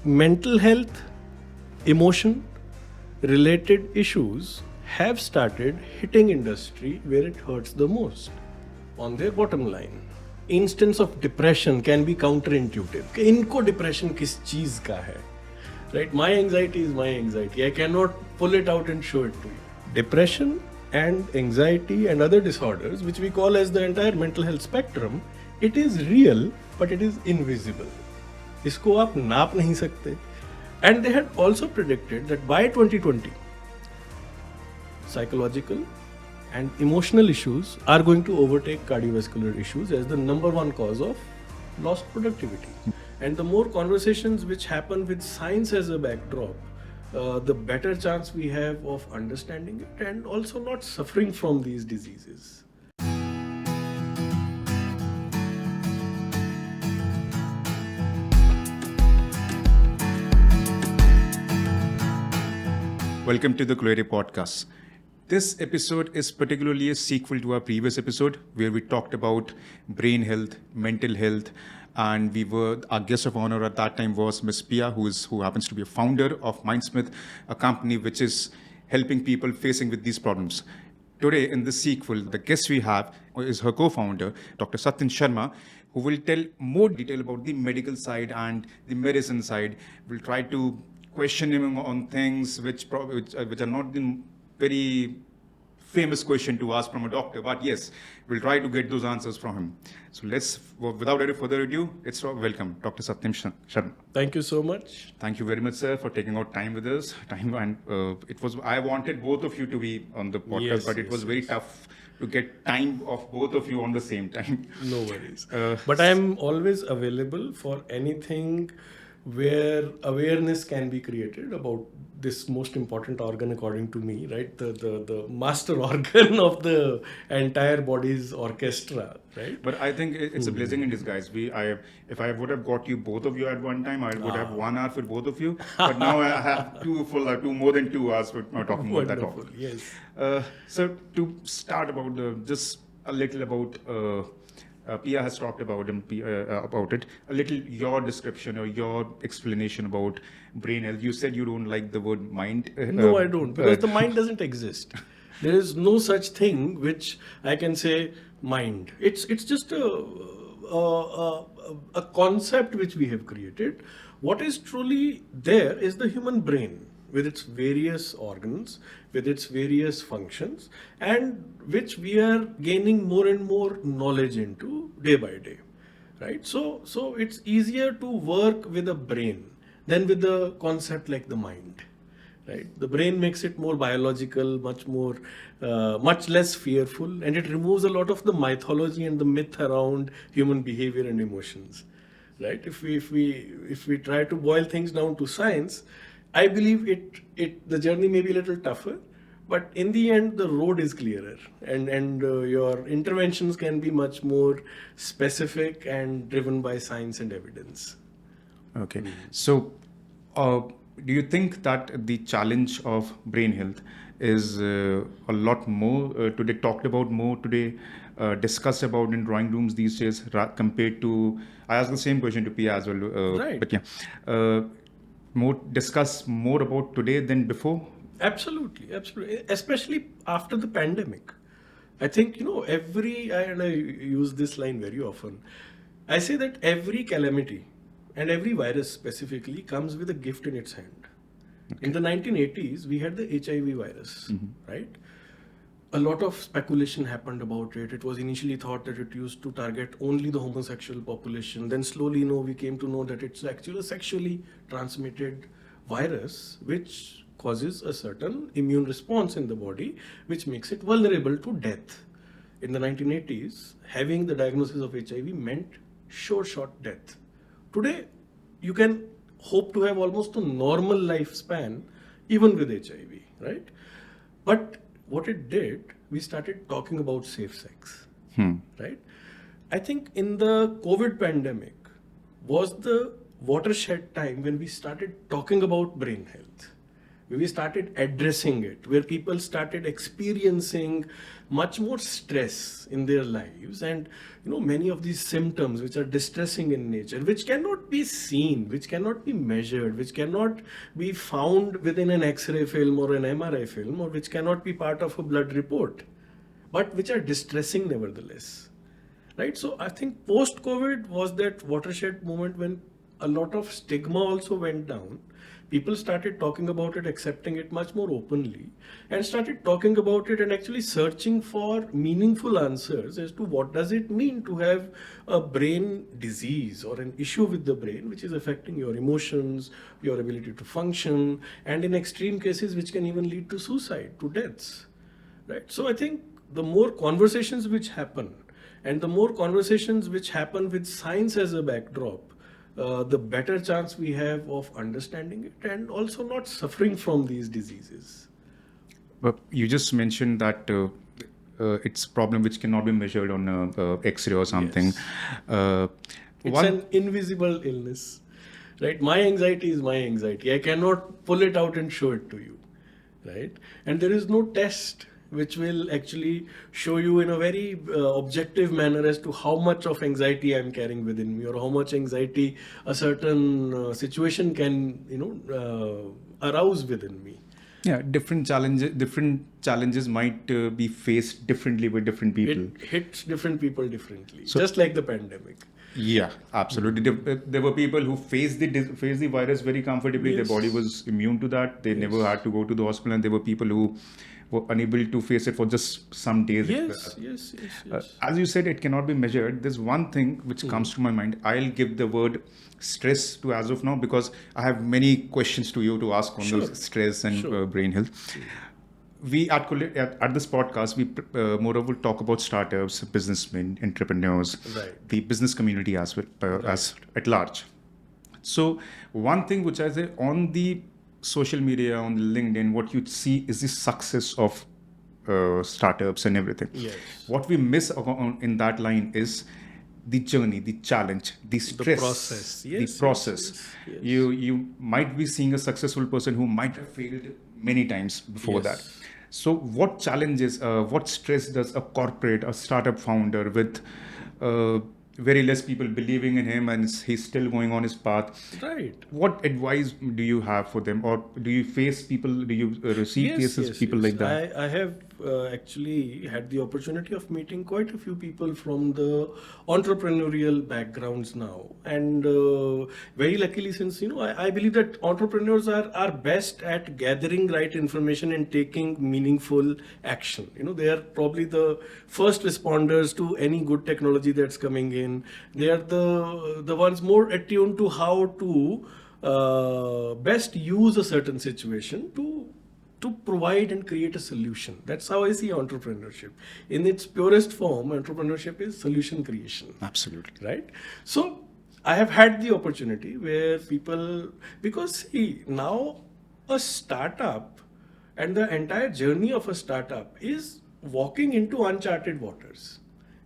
mental health, emotion related issues have started hitting industry where it hurts the most, on their bottom line. Instance of depression can be counterintuitive. कि इनको depression किस चीज का है? Right? My anxiety is my anxiety. I cannot pull it out and show it to you. Depression and anxiety and other disorders, which we call as the entire mental health spectrum, it is real, but it is invisible. इसको आप नाप नहीं सकते. And they had also predicted that by 2020, psychological and emotional issues are going to overtake cardiovascular issues as the number one cause of lost productivity. And the more conversations which happen with science as a backdrop, the better chance we have of understanding it and also not suffering from these diseases. Welcome to the Collative Podcast. This episode is particularly a sequel to our previous episode where we talked about brain health, mental health, and our guest of honor at that time was Ms. Pia, who happens to be a founder of Mindsmith, a company which is helping people facing with these problems. Today, in this sequel, the guest we have is her co-founder, Dr. Satyen Sharma, who will tell more detail about the medical side and the medicine side. We'll try to question him on things which are not the very famous question to ask from a doctor, but yes, we'll try to get those answers from him. So without any further ado, let's welcome Dr. Satyan Sharma. Thank you so much. Thank you very much, sir, for taking out time with us. I wanted both of you to be on the podcast, but it was very tough to get time of both of you on the same time. No worries. But I'm always available for anything where awareness can be created about this most important organ according to me, right? The master organ of the entire body's orchestra, right? But I think it's a blessing in disguise. If I would have got you both of you at one time, I would have 1 hour for both of you. But now I have more than 2 hours for talking about that topic. Yes. So to start about just a little about. Pia has talked about it. A little your description or your explanation about brain health. You said you don't like the word mind. No, I don't, because the mind doesn't exist. There is no such thing which I can say mind. It's just a concept which we have created. What is truly there is the human brain, with its various organs, with its various functions, and which we are gaining more and more knowledge into day by day, right? So it's easier to work with a brain than with a concept like the mind, right? The brain makes it more biological, much less fearful, and it removes a lot of the mythology and the myth around human behavior and emotions, right? If we try to boil things down to science, I believe the journey may be a little tougher, but in the end, the road is clearer, and your interventions can be much more specific and driven by science and evidence. Okay. So, do you think that the challenge of brain health is a lot more today talked about more today, discussed about in drawing rooms these days compared to? I asked the same question to Pia as well. Right. But yeah. Discuss more about today than before? Absolutely. Especially after the pandemic. I think, and I use this line very often. I say that every calamity and every virus specifically comes with a gift in its hand. Okay. In the 1980s, we had the HIV virus, right? A lot of speculation happened about it. It was initially thought that it used to target only the homosexual population. Then slowly, we came to know that it's actually a sexually transmitted virus, which causes a certain immune response in the body, which makes it vulnerable to death. In the 1980s, having the diagnosis of HIV meant short death. Today, you can hope to have almost a normal lifespan, even with HIV, right? But what it did, we started talking about safe sex, right? I think in the COVID pandemic was the watershed time when we started talking about brain health, we started addressing it, where people started experiencing much more stress in their lives, and many of these symptoms which are distressing in nature, which cannot be seen, which cannot be measured, which cannot be found within an X-ray film or an MRI film, or which cannot be part of a blood report, but which are distressing nevertheless. Right? So I think post-COVID was that watershed moment when a lot of stigma also went down. People started talking about it, accepting it much more openly, and started talking about it and actually searching for meaningful answers as to what does it mean to have a brain disease or an issue with the brain which is affecting your emotions, your ability to function, and in extreme cases which can even lead to suicide, to deaths. Right? So I think the more conversations which happen, and the more conversations which happen with science as a backdrop, the better chance we have of understanding it and also not suffering from these diseases. But you just mentioned that it's a problem which cannot be measured on a X-ray or something. Yes. It's an invisible illness, right? My anxiety is my anxiety. I cannot pull it out and show it to you, right? And there is no test which will actually show you in a very objective manner as to how much of anxiety I'm carrying within me, or how much anxiety a certain situation can, arouse within me. Yeah, different challenges might be faced differently with different people. It hits different people differently, just like the pandemic. Yeah, absolutely. There were people who faced the virus very comfortably. Yes. Their body was immune to that. They never had to go to the hospital, and there were people who were unable to face it for just some days. Yes. As you said, it cannot be measured. There's one thing which comes to my mind. I'll give the word stress to as of now, because I have many questions to you to ask on those stress and brain health. We at this podcast, we moreover talk about startups, businessmen, entrepreneurs, the business community as well, as at large. So one thing which I say on the social media, on LinkedIn, what you see is the success of startups and everything. Yes. What we miss in that line is the journey, the challenge, the stress, the process. Yes. You might be seeing a successful person who might have failed many times before that. So what challenges, what stress does a corporate, a startup founder with very less people believing in him and he's still going on his path? Right. What advice do you have for them, or do you face people, do you receive cases, people like that? I have actually had the opportunity of meeting quite a few people from the entrepreneurial backgrounds now, and very luckily, since I believe that entrepreneurs are best at gathering right information and taking meaningful action. They are probably the first responders to any good technology that's coming in. They are the ones more attuned to how to best use a certain situation to provide and create a solution. That's how I see entrepreneurship. In its purest form, entrepreneurship is solution creation. Absolutely. Right? So I have had the opportunity where people, because see, now a startup and the entire journey of a startup is walking into uncharted waters.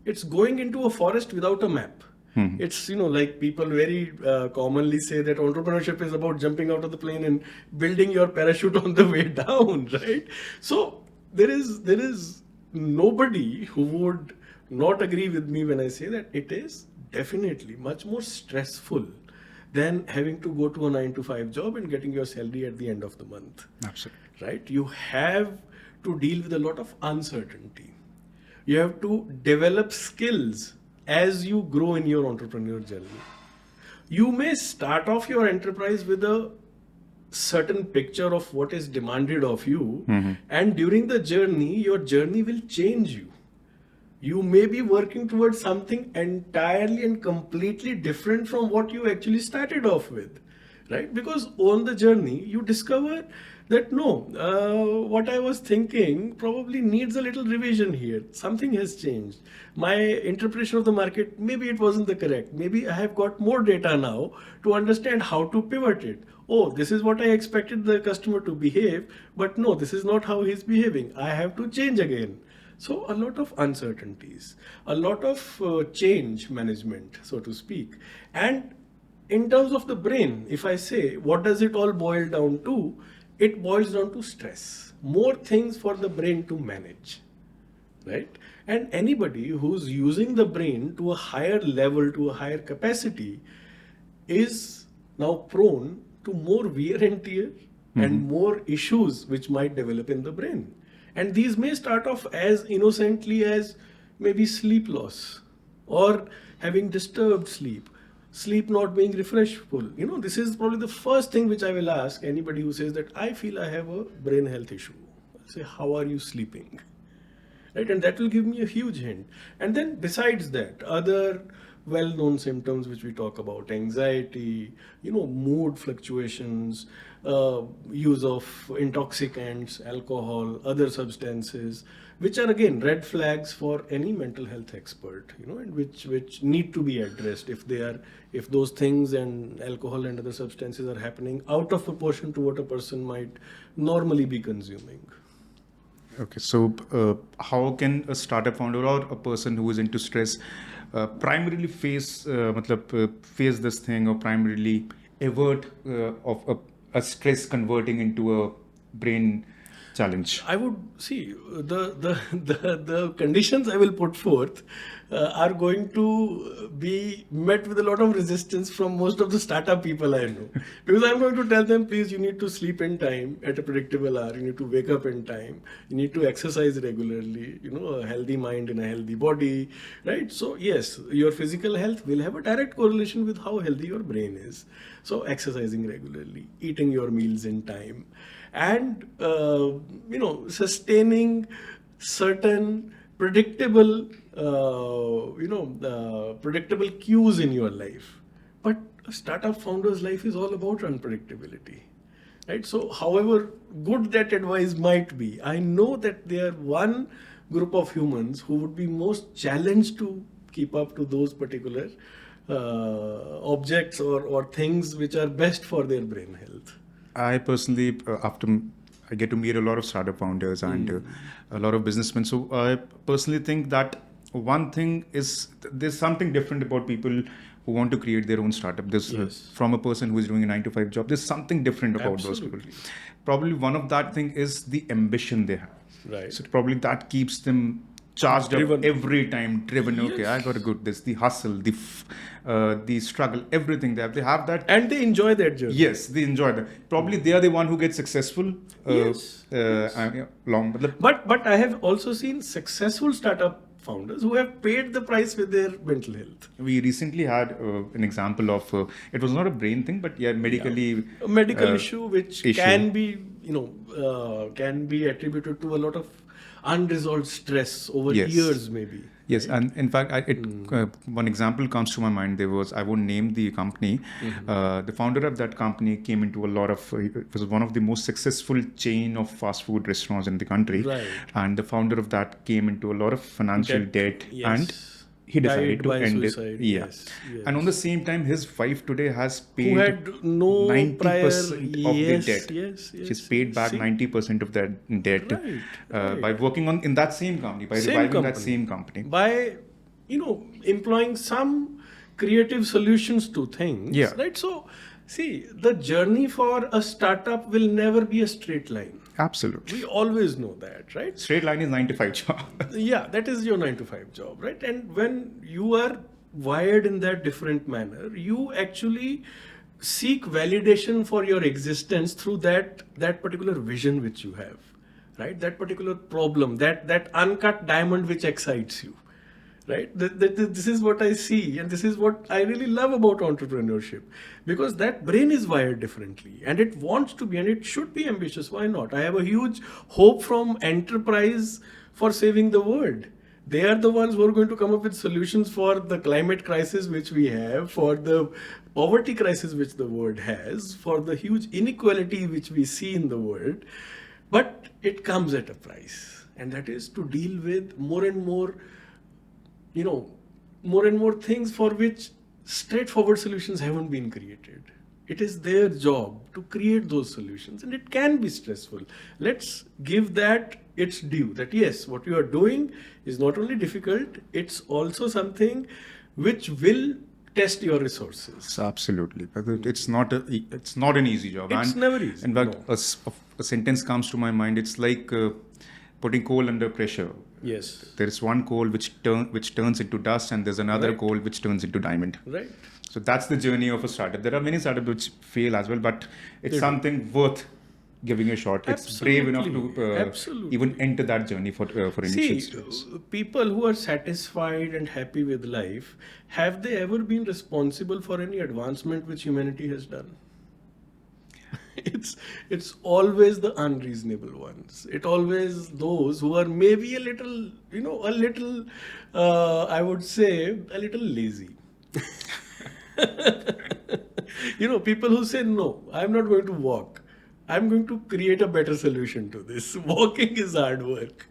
It's going into a forest without a map. It's, like people very commonly say that entrepreneurship is about jumping out of the plane and building your parachute on the way down, right? So there is nobody who would not agree with me when I say that it is definitely much more stressful than having to go to a 9-to-5 job and getting your salary at the end of the month. Absolutely. Right? You have to deal with a lot of uncertainty. You have to develop skills as you grow in your entrepreneurial journey. You may start off your enterprise with a certain picture of what is demanded of you, and during the journey, your journey will change you. You may be working towards something entirely and completely different from what you actually started off with, right? Because on the journey, you discover that what I was thinking probably needs a little revision here. Something has changed. My interpretation of the market, maybe it wasn't the correct. Maybe I have got more data now to understand how to pivot it. Oh, this is what I expected the customer to behave, but no, this is not how he's behaving. I have to change again. So a lot of uncertainties, a lot of change management, so to speak. And in terms of the brain, if I say, what does it all boil down to? it boils down to stress. More things for the brain to manage, right? And anybody who's using the brain to a higher level, to a higher capacity, is now prone to more wear and tear and more issues which might develop in the brain. And these may start off as innocently as maybe sleep loss or having disturbed sleep, sleep not being refreshful. This is probably the first thing which I will ask anybody who says that I feel I have a brain health issue. I'll say, how are you sleeping? Right? And that will give me a huge hint. And then besides that, other well-known symptoms which we talk about, anxiety, mood fluctuations, use of intoxicants, alcohol, other substances, which are again red flags for any mental health expert, and which need to be addressed if those things and alcohol and other substances are happening out of proportion to what a person might normally be consuming. Okay, so how can a startup founder or a person who is into stress primarily face this thing, or primarily avert of a stress converting into a brain challenge? I would see the conditions I will put forth are going to be met with a lot of resistance from most of the startup people I know, because I'm going to tell them, please, you need to sleep in time at a predictable hour, you need to wake up in time, you need to exercise regularly, a healthy mind in a healthy body, right? So yes, your physical health will have a direct correlation with how healthy your brain is. So exercising regularly, eating your meals in time, and sustaining certain predictable predictable cues in your life. But a startup founder's life is all about unpredictability, right? So however good that advice might be, I know that there are one group of humans who would be most challenged to keep up to those particular objects or things which are best for their brain health. I personally, after I get to meet a lot of startup founders and a lot of businessmen, so I personally think that one thing is there's something different about people who want to create their own startup. There's from a person who is doing a 9-to-5 job, there's something different about those people. Probably one of that thing is the ambition they have. Right. So probably that keeps them charged Driven. up every time, driven. Okay, I got to do this. The hustle, the struggle, everything they have that, and they enjoy that journey. Yes, they enjoy that. Probably they are the one who gets successful. Long, but I have also seen successful startup founders who have paid the price with their mental health. We recently had an example of it was not a brain thing, but medically a medical issue which can be can be attributed to a lot of unresolved stress over years, maybe. Yes, and in fact, one example comes to my mind. I won't name the company. The founder of that company came into a lot of, it was one of the most successful chain of fast food restaurants in the country. Right. And the founder of that came into a lot of financial debt, and he decided to end suicide. it. Yes. And on the same time, his wife today has paid who had no 90% prior, of the debt. Yes. She's paid back 90% of that debt by working in that same company, by reviving that same company. By, employing some creative solutions to things. Yeah. Right? So, see, the journey for a startup will never be a straight line. Absolutely. We always know that, right? Straight line is 9-to-5 job. Yeah, that is your 9-to-5 job, right? And when you are wired in that different manner, you actually seek validation for your existence through that particular vision which you have, right? That particular problem, that uncut diamond which excites you, right? This is what I see, and this is what I really love about entrepreneurship, because that brain is wired differently, and it wants to be, and it should be ambitious. Why not? I have a huge hope from enterprise for saving the world. They are the ones who are going to come up with solutions for the climate crisis which we have, for the poverty crisis which the world has, for the huge inequality which we see in the world. But it comes at a price, and that is to deal with more and more things for which straightforward solutions haven't been created. It is their job to create those solutions, and it can be stressful. Let's give that its due, that yes, what you are doing is not only difficult, it's also something which will test your resources. Absolutely. But it's not an easy job. It's never easy. In fact, No. a sentence comes to my mind. It's like putting coal under pressure. Yes. There is one coal which turns into dust, and there's another Right. coal which turns into diamond. Right. So that's the journey of a startup. There are many startups which fail as well, but it's They do. something worth giving a shot. It's brave enough to Absolutely. even enter that journey for initial steps. People who are satisfied and happy with life, have they ever been responsible for any advancement which humanity has done? It's always the unreasonable ones. It always those who are maybe a little, I would say, a little lazy. People who say, no, I'm not going to walk. I'm going to create a better solution to this. Walking is hard work,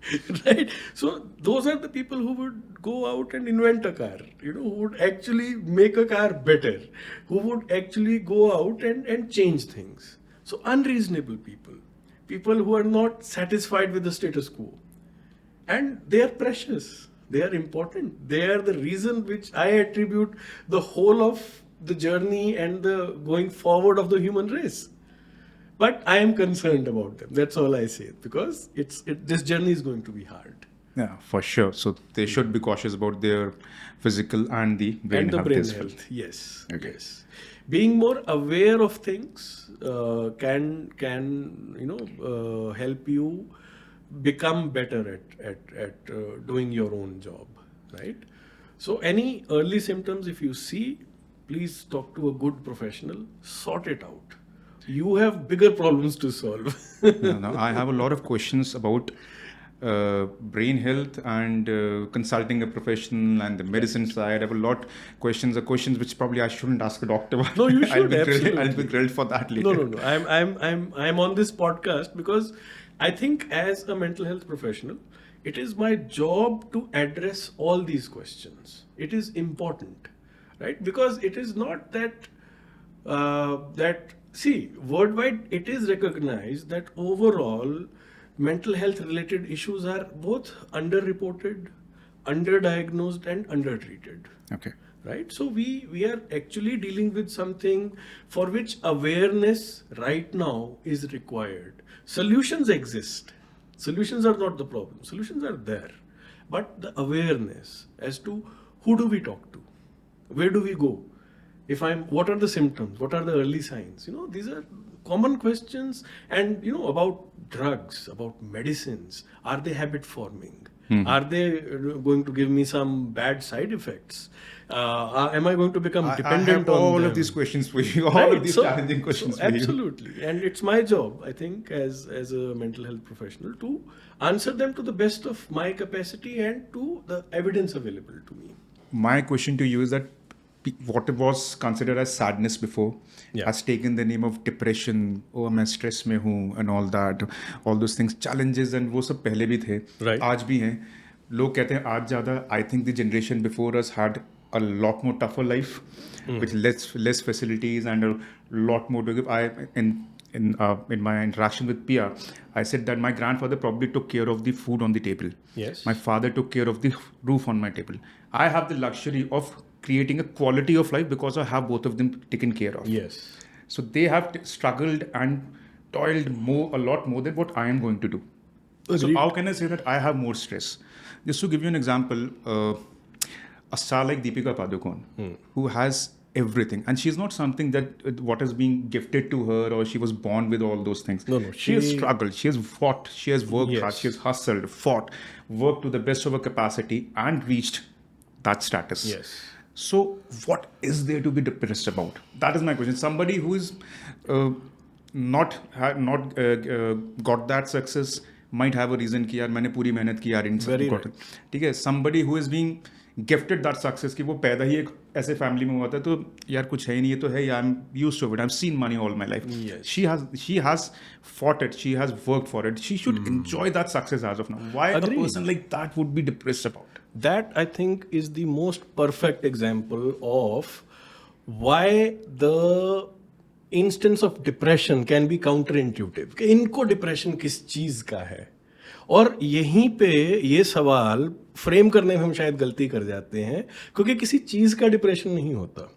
right? So those are the people who would go out and invent a car, who would actually make a car better, who would actually go out and change things. So unreasonable people who are not satisfied with the status quo. And they are precious. They are important. They are the reason which I attribute the whole of the journey and the going forward of the human race. But I am concerned about them. That's all I say. Because this journey is going to be hard. Yeah, for sure. So they should be cautious about their physical and the brain health as well. Yes. Okay. Yes. Being more aware of things can help you become better at doing your own job, right? So any early symptoms, if you see, please talk to a good professional, sort it out. You have bigger problems to solve. No, I have a lot of questions about brain health and consulting a professional and the medicine side. I have a lot questions which probably I shouldn't ask a doctor about. No, you should. I'll be grilled for that later. No. I'm on this podcast because I think as a mental health professional, it is my job to address all these questions. It is important, right? Because it is not that worldwide it is recognized that overall mental health related issues are both underreported, underdiagnosed and undertreated. Okay. Right? So we are actually dealing with something for which awareness right now is required. Solutions exist. Solutions are not the problem. Solutions are there. But the awareness as to who do we talk to? Where do we go? What are the symptoms? What are the early signs? These are common questions. And, about drugs, about medicines. Are they habit forming? Mm-hmm. Are they going to give me some bad side effects? Am I going to become dependent I have on all them? of these questions for you. All Right. of these challenging questions for you. Absolutely. And it's my job, I think, as a mental health professional to answer them to the best of my capacity and to the evidence available to me. My question to you is that what was considered as sadness before has taken the name of depression. Oh, मैं stress में हूँ and all that, all those things, challenges and वो सब पहले भी थे, Right. आज भी हैं. लोग कहते हैं आज ज़्यादा. I think the generation before us had a lot more tougher life with less facilities and a lot more to give. In my interaction with Pia, I said that my grandfather probably took care of the food on the table. Yes. My father took care of the roof on my table. I have the luxury of creating a quality of life because I have both of them taken care of. Yes. So they have struggled and toiled a lot more than what I am going to do. So Agreed. how can I say that I have more stress? Just to give you an example, a star like Deepika Padukone, who has everything, and she's not something that what is being gifted to her or she was born with all those things. No, she has struggled, she has fought, she has worked hard, Yes. she has hustled, fought, worked to the best of her capacity and reached that status. Yes. So what is there to be depressed about? That is my question. Somebody who is not got that success might have a reason कि यार मैंने पूरी मेहनत की यार Very got right. it. ठीक है. Somebody who is being gifted that success कि वो पैदा ही एक ऐसे फैमिली में हुआ था तो यार कुछ है ही नहीं, ये तो है, I'm used to it, I've seen money all my life. Yes. She has fought it, she has worked for it, she should enjoy that success as of now. Why Agreed. a person like that would be depressed about? That, I think, is the most perfect example of why the instance of depression can be counterintuitive. कि इनको depression किस चीज का है और यहीं पे ये सवाल फ्रेम करने में हम शायद गलती कर जाते हैं, क्योंकि किसी चीज़ का डिप्रेशन नहीं होता।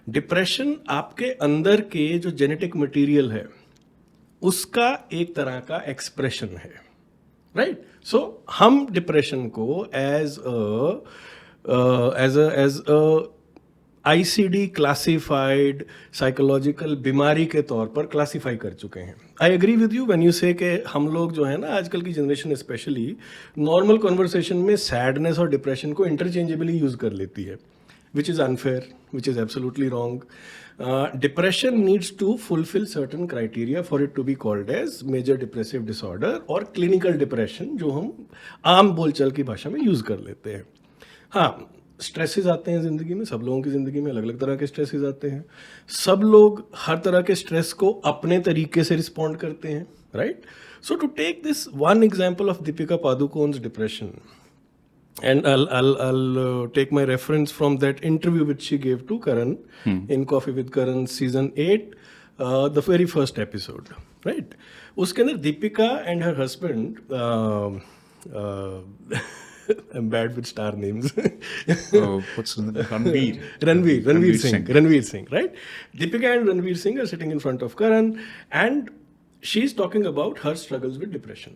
डिप्रेशन आपके अंदर के जो जेनेटिक मटेरियल है उसका एक तरह का एक्सप्रेशन है, राइट? सो हम डिप्रेशन को as a ICD classified psychological बीमारी के तौर पर क्लासिफाई कर चुके हैं। I agree with you when you say कि हम लोग जो है ना, आजकल की जनरेशन स्पेशली नॉर्मल कन्वर्सेशन में सैडनेस और डिप्रेशन को इंटरचेंजेबली यूज कर लेती है, which is unfair, which is absolutely wrong. Depression needs to fulfill certain criteria for it to be called as major depressive disorder or clinical depression, जो हम आम बोलचाल की भाषा में यूज कर लेते हैं। हाँ, स्ट्रेसेस आते हैं ज़िंदगी में, सब लोगों की ज़िंदगी में अलग अलग तरह के स्ट्रेसेस आते हैं। सब लोग हर तरह के स्ट्रेस को अपने तरीके से रिस्पॉन्ड करते हैं, right? So to take this one example of Deepika Padukone's depression, and I'll take my reference from that interview which she gave to Karan in Coffee with Karan season 8, the very first episode, right? उसके अंदर Deepika and her husband, I'm bad with star names. What's the name? Ranveer Singh, right? Deepika and Ranveer Singh are sitting in front of Karan, and she's talking about her struggles with depression.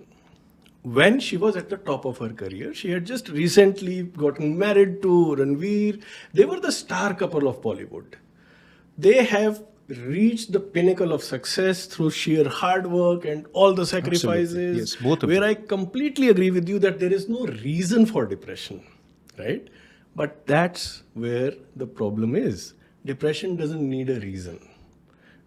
When she was at the top of her career, she had just recently gotten married to Ranveer. They were the star couple of Bollywood. They have reached the pinnacle of success through sheer hard work and all the sacrifices. Absolutely. Yes, both of where them. I completely agree with you that there is no reason for depression, right? But that's where the problem is. Depression doesn't need a reason.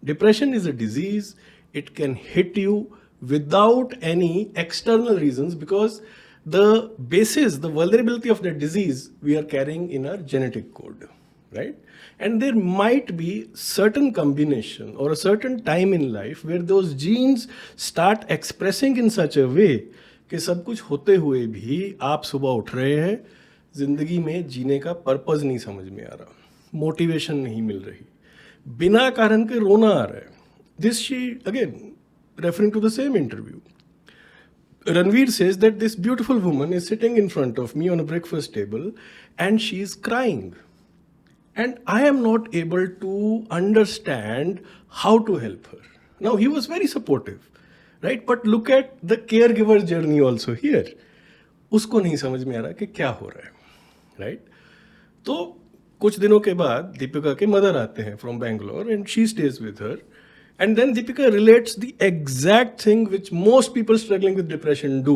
Depression is a disease. It can hit you without any external reasons, because the basis, the vulnerability of that disease we are carrying in our genetic code, right? And there might be certain combination or a certain time in life where those genes start expressing in such a way कि सब कुछ होते हुए भी आप सुबह उठ रहे हैं, जिंदगी में जीने का पर्पस नहीं समझ में आ रहा, मोटिवेशन नहीं मिल रही, बिना कारण के रोना आ रहा है. This she again referring to the same interview. Ranveer says that this beautiful woman is sitting in front of me on a breakfast table and she is crying. And I am not able to understand how to help her. Now, he was very supportive, right? But look at the caregiver's journey also here. उसको नहीं समझ में आ रहा कि क्या हो रहा है, right? तो कुछ दिनों के बाद दीपिका के मदर आते हैं from Bangalore and she stays with her. And then Deepika relates the exact thing which most people struggling with depression do.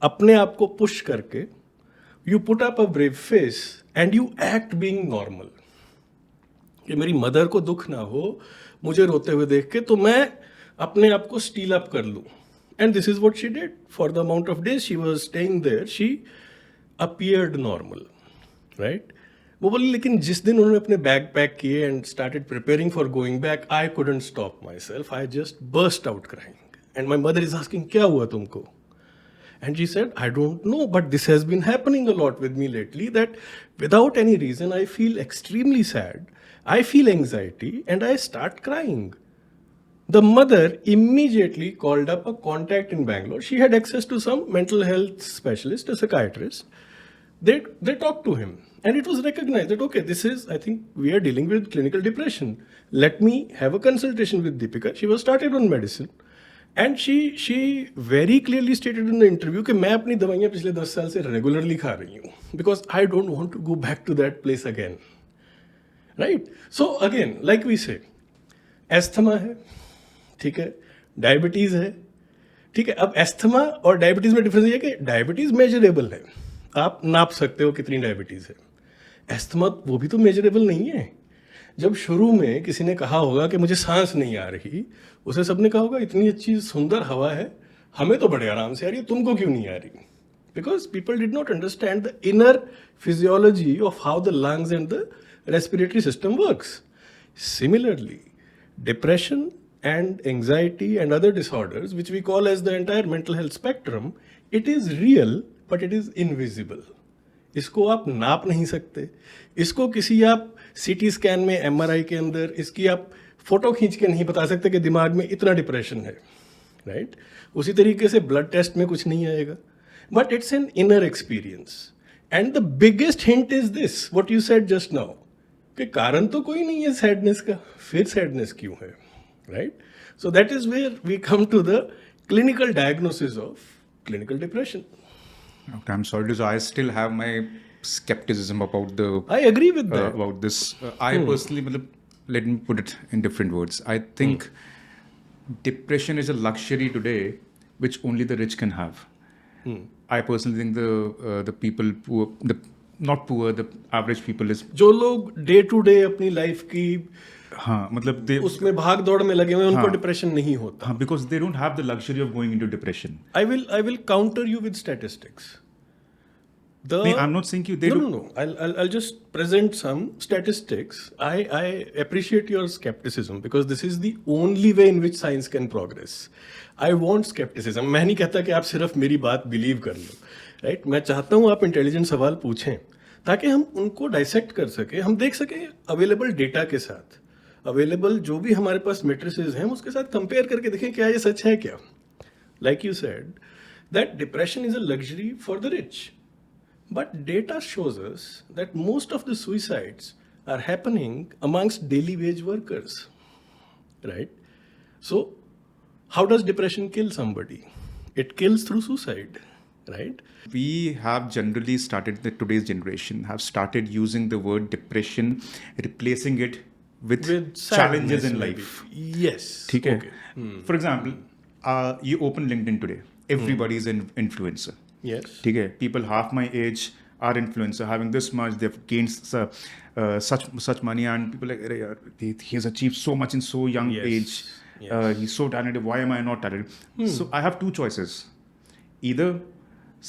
अपने आप को push करके, you put up a brave face and you act being normal. कि मेरी mother को दुख ना हो मुझे रोते हुए देख के, तो मैं अपने आप को स्टील अप कर लूँ. And this is what she did. For the amount of days she was staying there, she appeared normal, right? वो बोली लेकिन जिस दिन उन्होंने अपने बैग पैक किए and started preparing for going back, I couldn't stop myself, I just burst out crying. And my mother is asking क्या हुआ तुमको? And she said I don't know, but this has been happening a lot with me lately, that without any reason I feel extremely sad, I feel anxiety and I start crying. The mother immediately called up a contact in Bangalore. She had access to some mental health specialist, a psychiatrist. They talked to him. And it was recognized that, okay, this is, I think we are dealing with clinical depression. Let me have a consultation with Deepika. She was started on medicine. And she very clearly stated in the interview कि मैं अपनी दवाइयाँ पिछले 10 साल से regularly खा रही हूँ. Because I don't want to go back to that place again. Right? So again, like we say, asthma है, ठीक है, डायबिटीज़ है, ठीक है. अब एस्थमा और डायबिटीज़ में डिफरेंस ये है कि डायबिटीज़ मेजरेबल है, आप नाप सकते हो कितनी डायबिटीज़ है. एस्थमा वो भी तो मेजरेबल नहीं है. जब शुरू में किसी ने कहा होगा कि मुझे सांस नहीं आ रही, उसे सबने कहा होगा इतनी अच्छी सुंदर हवा है, हमें तो बड़े आराम से आ रही है, तुमको क्यों नहीं आ रही? Because people did not understand the inner physiology of how the lungs and the respiratory system works. Similarly, depression and anxiety and other disorders, which we call as the entire mental health spectrum, it is real, but it is invisible. इसको आप नाप नहीं सकते. इसको किसी आप CT scan में, MRI के अंदर इसकी आप फोटो खींच के नहीं बता सकते कि दिमाग में इतना डिप्रेशन है, राइट? उसी तरीके से ब्लड टेस्ट में कुछ नहीं आएगा, but it's an inner experience. And the biggest hint is this, what you said just now, कि कारण तो कोई नहीं है सैडनेस का, फिर सैडनेस क्यों है, right? So that is where we come to the clinical diagnosis of clinical depression. Okay, I'm sorry to say, I still have my skepticism about the. I agree with that. About this. I personally, let me put it in different words. I think depression is a luxury today, which only the rich can have. I personally think the people poor, not poor, the average people is. जो लोग day to day अपनी life की हाँ, मतलब उसमें भाग दौड़ में लगे हुए हैं, उनको डिप्रेशन नहीं होता. हाँ, because they don't have the luxury of going into depression. I will counter you with statistics. I'm not saying you. No. I'll just present some statistics. I appreciate your skepticism because this is the only way in which science can progress. I want skepticism. मैं नहीं कहता कि आप सिर्फ मेरी बात believe कर लो, right? मैं चाहता हूँ आप इंटेलिजेंट सवाल पूछें ताकि हम उनको डाइसेक्ट कर सके, हम देख सके अवेलेबल डेटा के साथ, अवेलेबल जो भी हमारे पास मेट्रिसेस हैं उसके साथ कंपेयर करके देखें क्या ये सच है क्या. Like you said that depression is a luxury for the rich, but data shows us that most of the suicides are happening amongst daily wage workers, right? So how does depression kill somebody? It kills through suicide, right? We have generally started, today's generation have started using the word depression, replacing it with challenges in life. Yes. Okay. For example, you open LinkedIn today. Everybody is an influencer. Yes. Okay. People half my age are influencer, having this much. They've gained such money, and people like he has achieved so much in so young age. Yes. He's so talented. Why am I not talented? So I have two choices. Either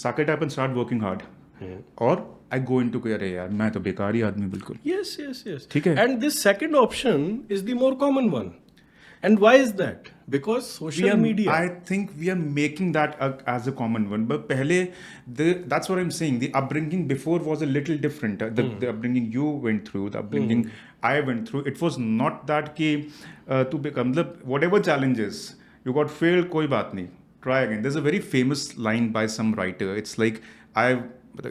suck it up and start working hard, or I go into अरे यार मैं तो बेकार ही आदमी बिल्कुल. Yes. ठीक है. And this second option is the more common one. And why is that? Because social media. I think we are making that as a common one. But पहले that's what I'm saying. The upbringing before was a little different. The upbringing you went through, the upbringing I went through. It was not that कि to become whatever challenges you got failed, कोई बात नहीं. Try again. There's a very famous line by some writer. It's like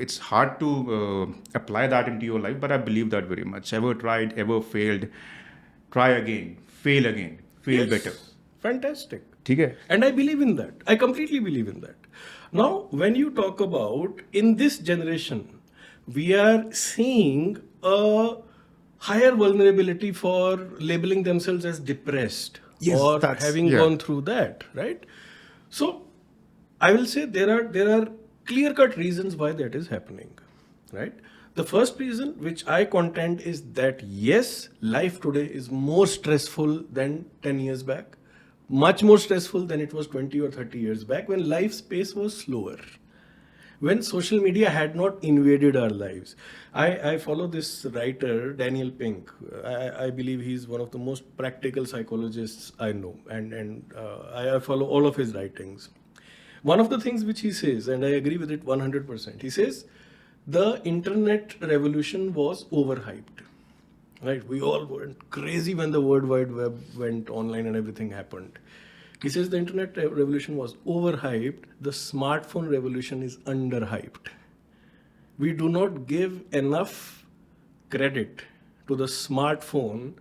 it's hard to apply that into your life, but I believe that very much. Ever tried, ever failed, try again, fail better. Fantastic. ठीक है. And I believe in that. I completely believe in that. Now, when you talk about in this generation, we are seeing a higher vulnerability for labeling themselves as depressed or having gone through that, right? So, I will say there are clear-cut reasons why that is happening, right? The first reason which I contend is that yes, life today is more stressful than 10 years back, much more stressful than it was 20 or 30 years back when life's pace was slower, when social media had not invaded our lives. I follow this writer, Daniel Pink. I believe he's one of the most practical psychologists I know, and I follow all of his writings. One of the things which he says, and I agree with it 100%, he says, the internet revolution was overhyped. Right? We all went crazy when the World Wide Web went online and everything happened. He says the internet revolution was overhyped. The smartphone revolution is underhyped. We do not give enough credit to the smartphone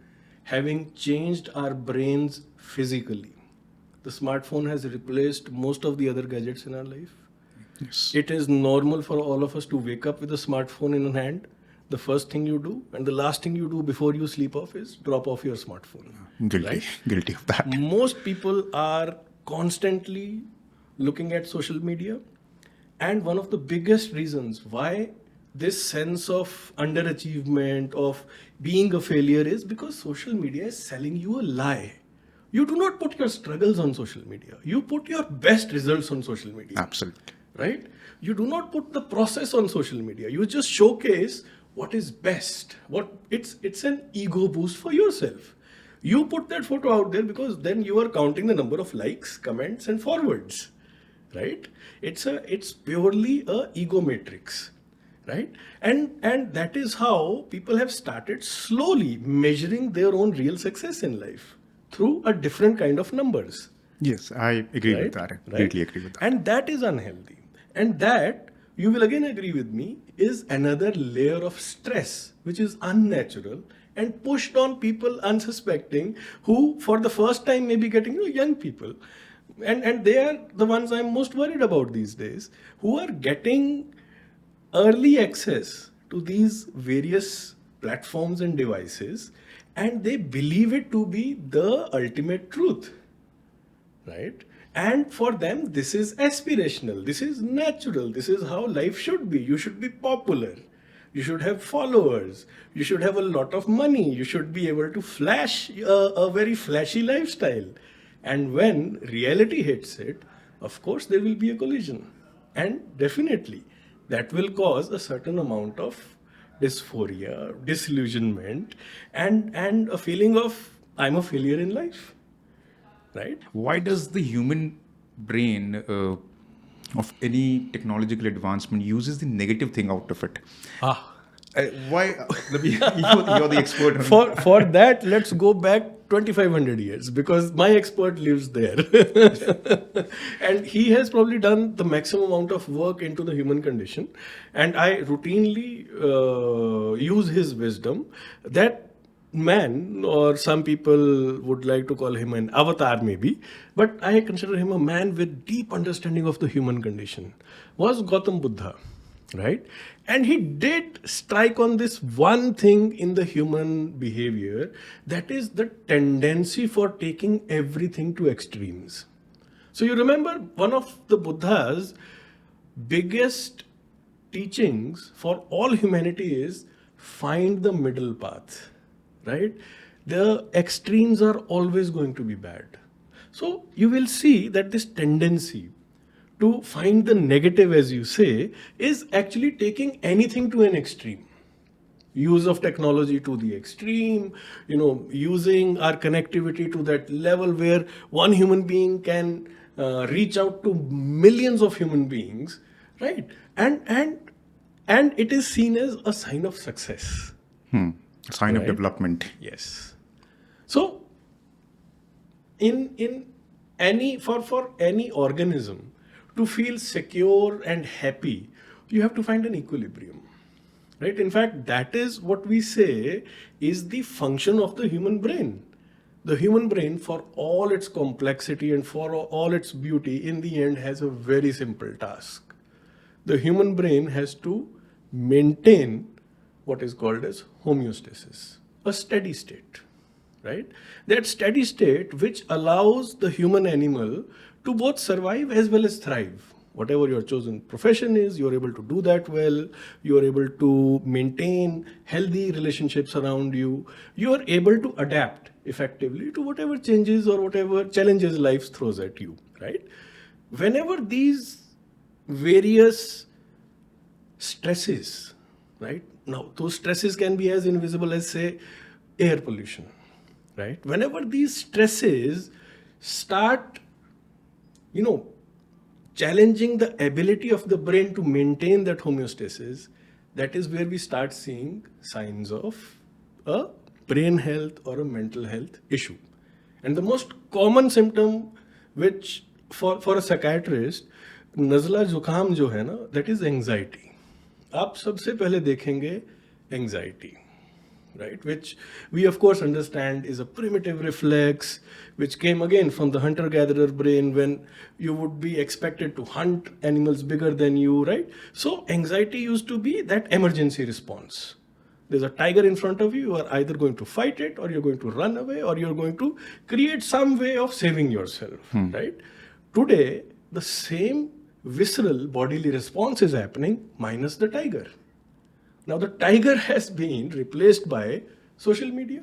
having changed our brains physically. The smartphone has replaced most of the other gadgets in our life. Yes. It is normal for all of us to wake up with a smartphone in hand. The first thing you do and the last thing you do before you sleep off is drop off your smartphone. Guilty of that. Most people are constantly looking at social media, and one of the biggest reasons why this sense of underachievement, of being a failure, is because social media is selling you a lie. You do not put your struggles on social media. You put your best results on social media. Absolutely. Right? You do not put the process on social media. You just showcase what is best. It's an ego boost for yourself. You put that photo out there because then you are counting the number of likes, comments, and forwards. Right? It's purely a ego matrix. Right? And that is how people have started slowly measuring their own real success in life through a different kind of numbers. Yes, I agree with right? that. I Right? completely agree with that. And that is unhealthy. And that, you will again agree with me, is another layer of stress, which is unnatural and pushed on people unsuspecting, who for the first time may be getting, young people. And they are the ones I'm most worried about these days, who are getting early access to these various platforms and devices, and they believe it to be the ultimate truth, right? And for them, this is aspirational, this is natural, this is how life should be. You should be popular, you should have followers, you should have a lot of money, you should be able to flash a very flashy lifestyle. And when reality hits it, of course, there will be a collision. And definitely, that will cause a certain amount of dysphoria, disillusionment, and a feeling of I'm a failure in life, right? Why does the human brain of any technological advancement uses the negative thing out of it? Ah. Why? You're the expert on For that, let's go back 2500 years, because my expert lives there. And he has probably done the maximum amount of work into the human condition, and I routinely use his wisdom. That man, or some people would like to call him an avatar maybe, but I consider him a man with deep understanding of the human condition, was Gautam Buddha, right? And he did strike on this one thing in the human behavior, that is the tendency for taking everything to extremes. So you remember, one of the Buddha's biggest teachings for all humanity is find the middle path, right? The extremes are always going to be bad. So you will see that this tendency to find the negative, as you say, is actually taking anything to an extreme. Use of technology to the extreme, using our connectivity to that level where one human being can reach out to millions of human beings, right? And it is seen as a sign of success. sign of Right. development. Yes. So in any for any organism to feel secure and happy, you have to find an equilibrium, right? In fact, that is what we say is the function of the human brain. The human brain, for all its complexity and for all its beauty, in the end has a very simple task. The human brain has to maintain what is called as homeostasis, a steady state, right? That steady state which allows the human animal to both survive as well as thrive. Whatever your chosen profession is, you're able to do that well. You're able to maintain healthy relationships around you. You're able to adapt effectively to whatever changes or whatever challenges life throws at you, right? Whenever these various stresses, right? Now, those stresses can be as invisible as, say, air pollution, right? Whenever these stresses start, challenging the ability of the brain to maintain that homeostasis, that is where we start seeing signs of a brain health or a mental health issue. And the most common symptom, which for a psychiatrist, नज़ला जुकाम जो है ना, that is anxiety. आप सबसे पहले देखेंगे anxiety, right? Which we of course understand is a primitive reflex, which came again from the hunter-gatherer brain when you would be expected to hunt animals bigger than you, right? So anxiety used to be that emergency response. There's a tiger in front of you, you are either going to fight it, or you're going to run away, or you're going to create some way of saving yourself, right? Today, the same visceral bodily response is happening minus the tiger. Now, the tiger has been replaced by social media,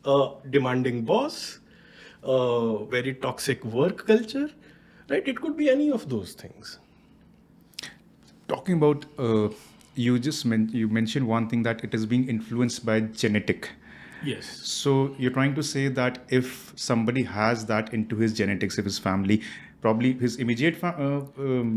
a demanding boss, a very toxic work culture, right? It could be any of those things. Talking about, you mentioned one thing, that it is being influenced by genetic. Yes. So you're trying to say that if somebody has that into his genetics, if his family, probably his immediate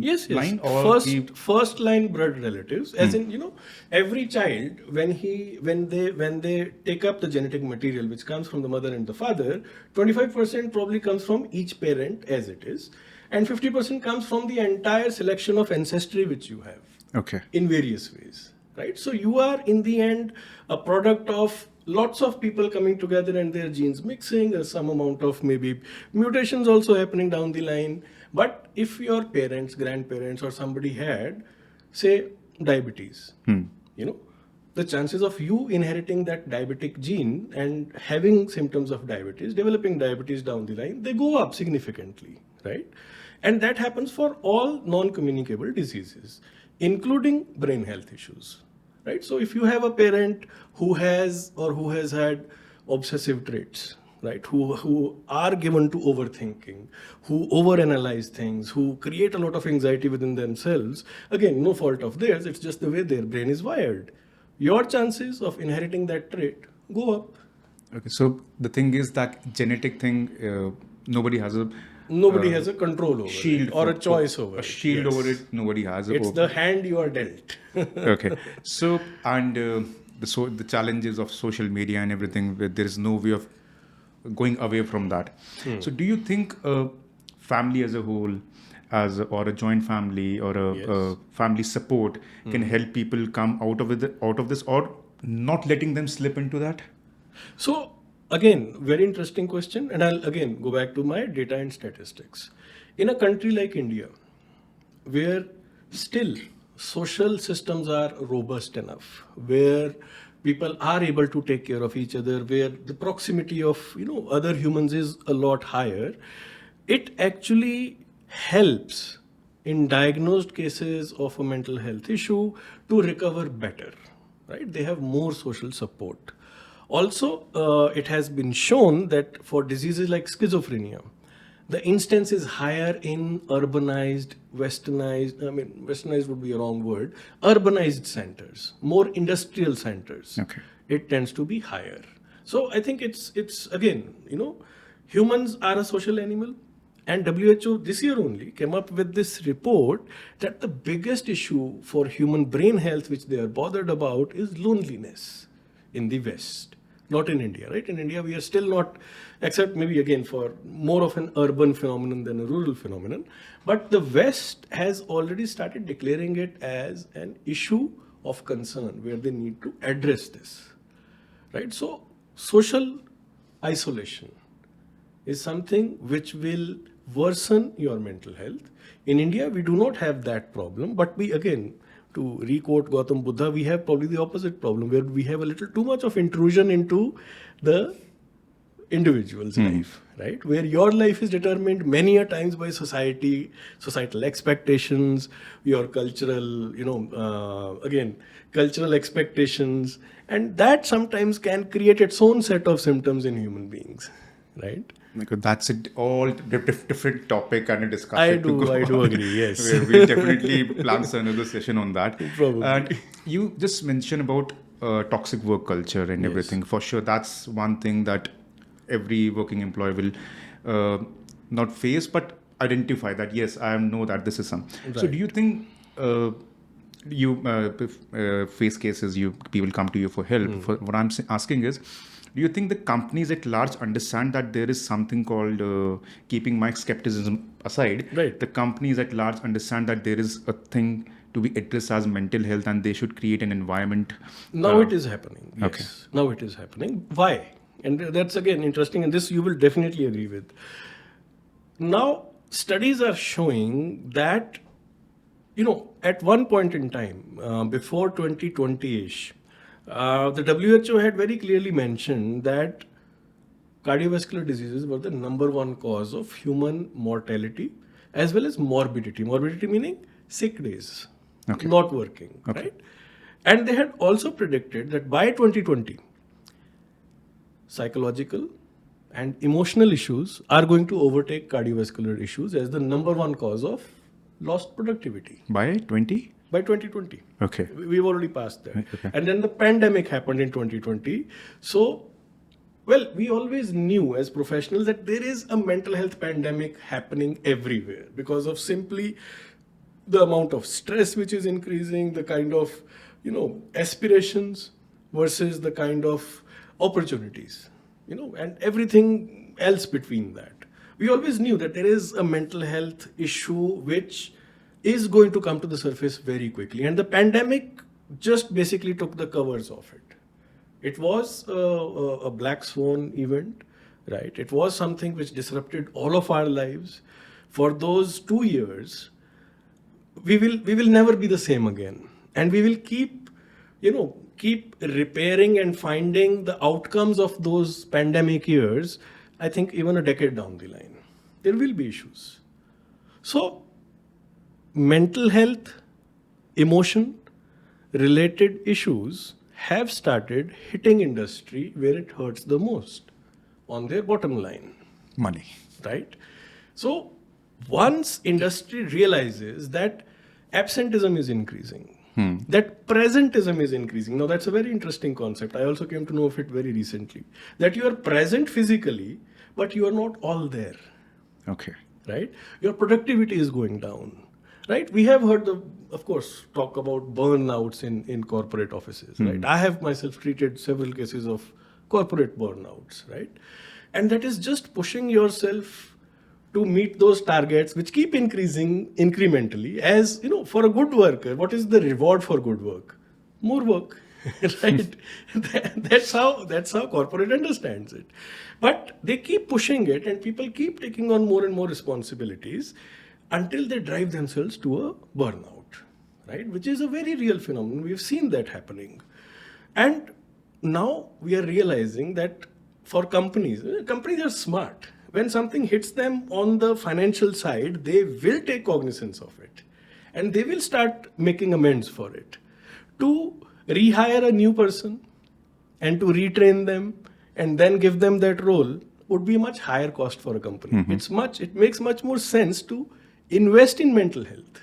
Yes. line, or First line blood relatives, as in, every child, when they take up the genetic material which comes from the mother and the father, 25% probably comes from each parent as it is, and 50% comes from the entire selection of ancestry which you have. Okay. In various ways, right? So you are in the end a product of lots of people coming together and their genes mixing, some amount of maybe mutations also happening down the line. But if your parents, grandparents, or somebody had, say, diabetes, the chances of you inheriting that diabetic gene and having symptoms of diabetes, developing diabetes down the line, they go up significantly, right? And that happens for all non-communicable diseases, including brain health issues, right? So if you have a parent who has had obsessive traits, right, who are given to overthinking, who overanalyze things, who create a lot of anxiety within themselves, again, no fault of theirs, it's just the way their brain is wired. Your chances of inheriting that trait go up. Okay, so the thing is that genetic thing, nobody has a control over shield it or a choice over it. A shield over it, nobody has it. It's the hand you are dealt. Okay. So, and the challenges of social media and everything, there is no way of going away from that. So do you think a family as a whole, or a joint family, or a family support can help people come out of this, or not letting them slip into that? So again, very interesting question, and I'll again go back to my data and statistics. In a country like India, where still social systems are robust enough, where people are able to take care of each other, where the proximity of other humans is a lot higher, it actually helps in diagnosed cases of a mental health issue to recover better, right? They have more social support. Also, it has been shown that for diseases like schizophrenia, the incidence is higher in urbanized, westernized would be a wrong word, urbanized centers, more industrial centers. Okay. It tends to be higher. So I think it's again, humans are a social animal, and WHO this year only came up with this report that the biggest issue for human brain health, which they are bothered about, is loneliness in the West. Not in India, right? In India, we are still not, except maybe again for more of an urban phenomenon than a rural phenomenon. But the West has already started declaring it as an issue of concern where they need to address this, right? So social isolation is something which will worsen your mental health. In India, we do not have that problem, but we again, to re-quote Gautam Buddha, we have probably the opposite problem, where we have a little too much of intrusion into the individual's life, right? Where your life is determined many a times by societal expectations, your cultural, cultural expectations, and that sometimes can create its own set of symptoms in human beings, right? That's a all different topic and a discussion. I do agree, yes. We'll definitely plan another session on that. Probably. And you just mentioned about toxic work culture and everything. For sure, that's one thing that every working employee will not face, but identify that, yes, I know that this is some. Right. So do you think you face cases, people come to you for help? For what I'm asking is, do you think the companies at large understand that there is something called, keeping my skepticism aside, right, the companies at large understand that there is a thing to be addressed as mental health, and they should create an environment? Now it is happening. Yes. Okay. Now it is happening. Why? And that's again interesting, and this you will definitely agree with. Now, studies are showing that, at one point in time, before 2020-ish, the WHO had very clearly mentioned that cardiovascular diseases were the number one cause of human mortality as well as morbidity. Morbidity meaning sick days, not working, right? And they had also predicted that by 2020, psychological and emotional issues are going to overtake cardiovascular issues as the number one cause of lost productivity. By 2020? Okay. We've already passed that. Okay. And then the pandemic happened in 2020. So Well, we always knew as professionals that there is a mental health pandemic happening everywhere because of simply the amount of stress which is increasing, the kind of, aspirations versus the kind of opportunities, and everything else between that. We always knew that there is a mental health issue which is going to come to the surface very quickly. And the pandemic just basically took the covers off it. It was a black swan event, right? It was something which disrupted all of our lives. For those 2 years, we will never be the same again, and we will keep repairing and finding the outcomes of those pandemic years. I think even a decade down the line, there will be issues. So, mental health, emotion related issues have started hitting industry where it hurts the most, on their bottom line, Money. right? So once industry realizes that absenteeism is increasing, that presentism is increasing. Now that's a very interesting concept. I also came to know of it very recently. That you are present physically, but you are not all there, Okay. right? Your productivity is going down, right? We have heard of course, talk about burnouts in corporate offices, right? I have myself treated several cases of corporate burnouts, right? And that is just pushing yourself to meet those targets which keep increasing incrementally. As for a good worker, what is the reward for good work? More work. Right? That's how corporate understands it. But they keep pushing it, and people keep taking on more and more responsibilities until they drive themselves to a burnout, right? Which is a very real phenomenon. We've seen that happening. And now we are realizing that for companies are smart. When something hits them on the financial side, they will take cognizance of it, and they will start making amends for it. To rehire a new person and to retrain them and then give them that role would be a much higher cost for a company. It makes much more sense to invest in mental health.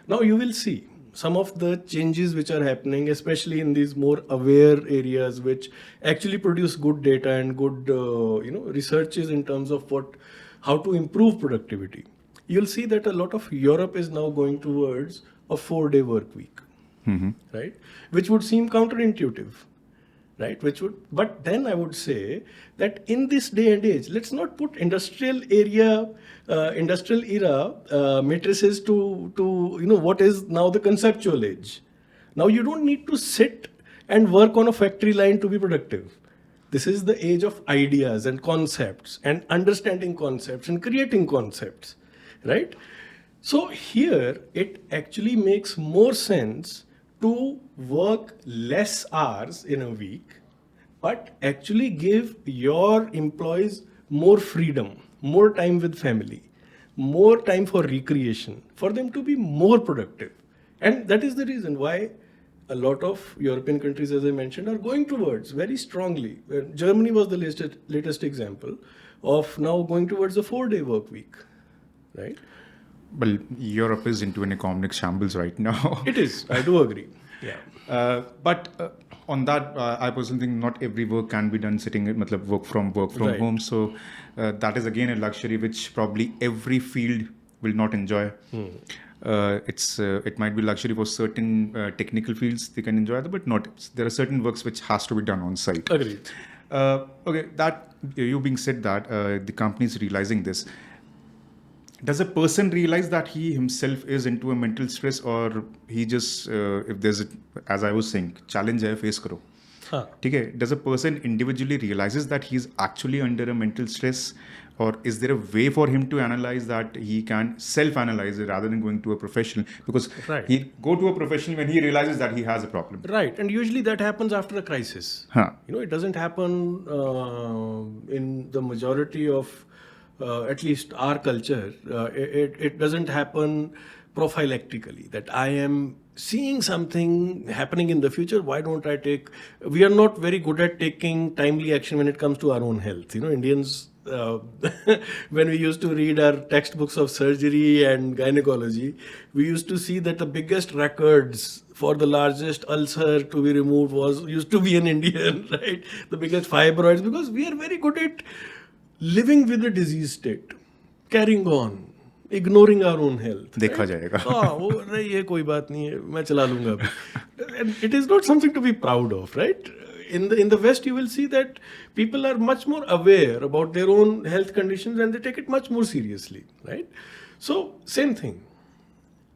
Now you will see some of the changes which are happening, especially in these more aware areas, which actually produce good data and good, researches in terms of how to improve productivity. You'll see that a lot of Europe is now going towards a 4-day work week, right? Which would seem counterintuitive, right? But then I would say that in this day and age, let's not put industrial era matrices to what is now the conceptual age. Now you don't need to sit and work on a factory line to be productive. This is the age of ideas and concepts and understanding concepts and creating concepts, right? So here it actually makes more sense to work less hours in a week, but actually give your employees more freedom, more time with family, more time for recreation, for them to be more productive. And that is the reason why a lot of European countries, as I mentioned, are going towards very strongly. Germany was the latest example of now going towards a 4-day work week, right? Well, Europe is into an economic shambles right now. It is. I do agree. Yeah. But on that, I personally think not every work can be done sitting, matlab work from Right. home. So that is again a luxury which probably every field will not enjoy. It might be luxury for certain technical fields, they can enjoy that, but not. There are certain works which has to be done on site. Agreed. Okay, that you being said that the company is realizing this. Does a person realize that he himself is into a mental stress, or he just if there's a, as I was saying, challenge hai face karo. Huh. Okay, does a person individually realizes that he's actually under a mental stress, or is there a way for him to analyze that he can self-analyze it rather than going to a professional? Because Right. he go to a professional when he realizes that he has a problem. Right. And usually that happens after a crisis. Huh. It doesn't happen in the majority of, at least our culture. It doesn't happen prophylactically, that I am seeing something happening in the future. Why don't I take? We are not very good at taking timely action when it comes to our own health. Indians, when we used to read our textbooks of surgery and gynecology, we used to see that the biggest records for the largest ulcer to be removed used to be an Indian, right? The biggest fibroids, because we are very good at living with the disease state, carrying on, ignoring our own health. देखा right? जाएगा. वो नहीं ये कोई बात नहीं है, मैं चला लूंगा अभी. And it is not something to be proud of, right? In the West, you will see that people are much more aware about their own health conditions and they take it much more seriously, right? So, same thing.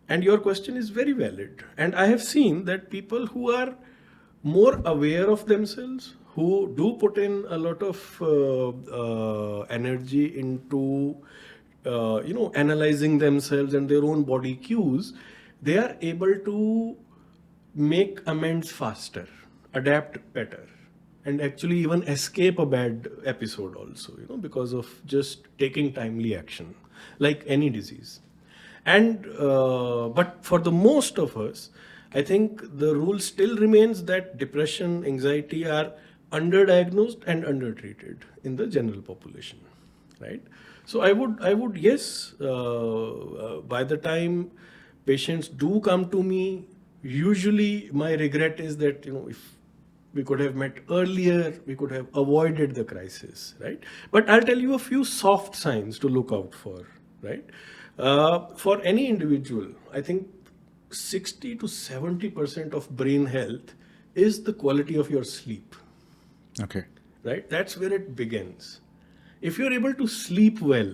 And your question is very valid. And I have seen that people who are more aware of themselves, who do put in a lot of energy into, analyzing themselves and their own body cues, they are able to make amends faster, adapt better, and actually even escape a bad episode also, because of just taking timely action, like any disease. And but for the most of us, I think the rule still remains that depression, anxiety are underdiagnosed and undertreated in the general population, right? So I would yes, by the time patients do come to me, usually my regret is that, if we could have met earlier, we could have avoided the crisis, right? But I'll tell you a few soft signs to look out for, right? For any individual, I think 60 to 70% of brain health is the quality of your sleep. Okay. Right? That's where it begins. If you're able to sleep well,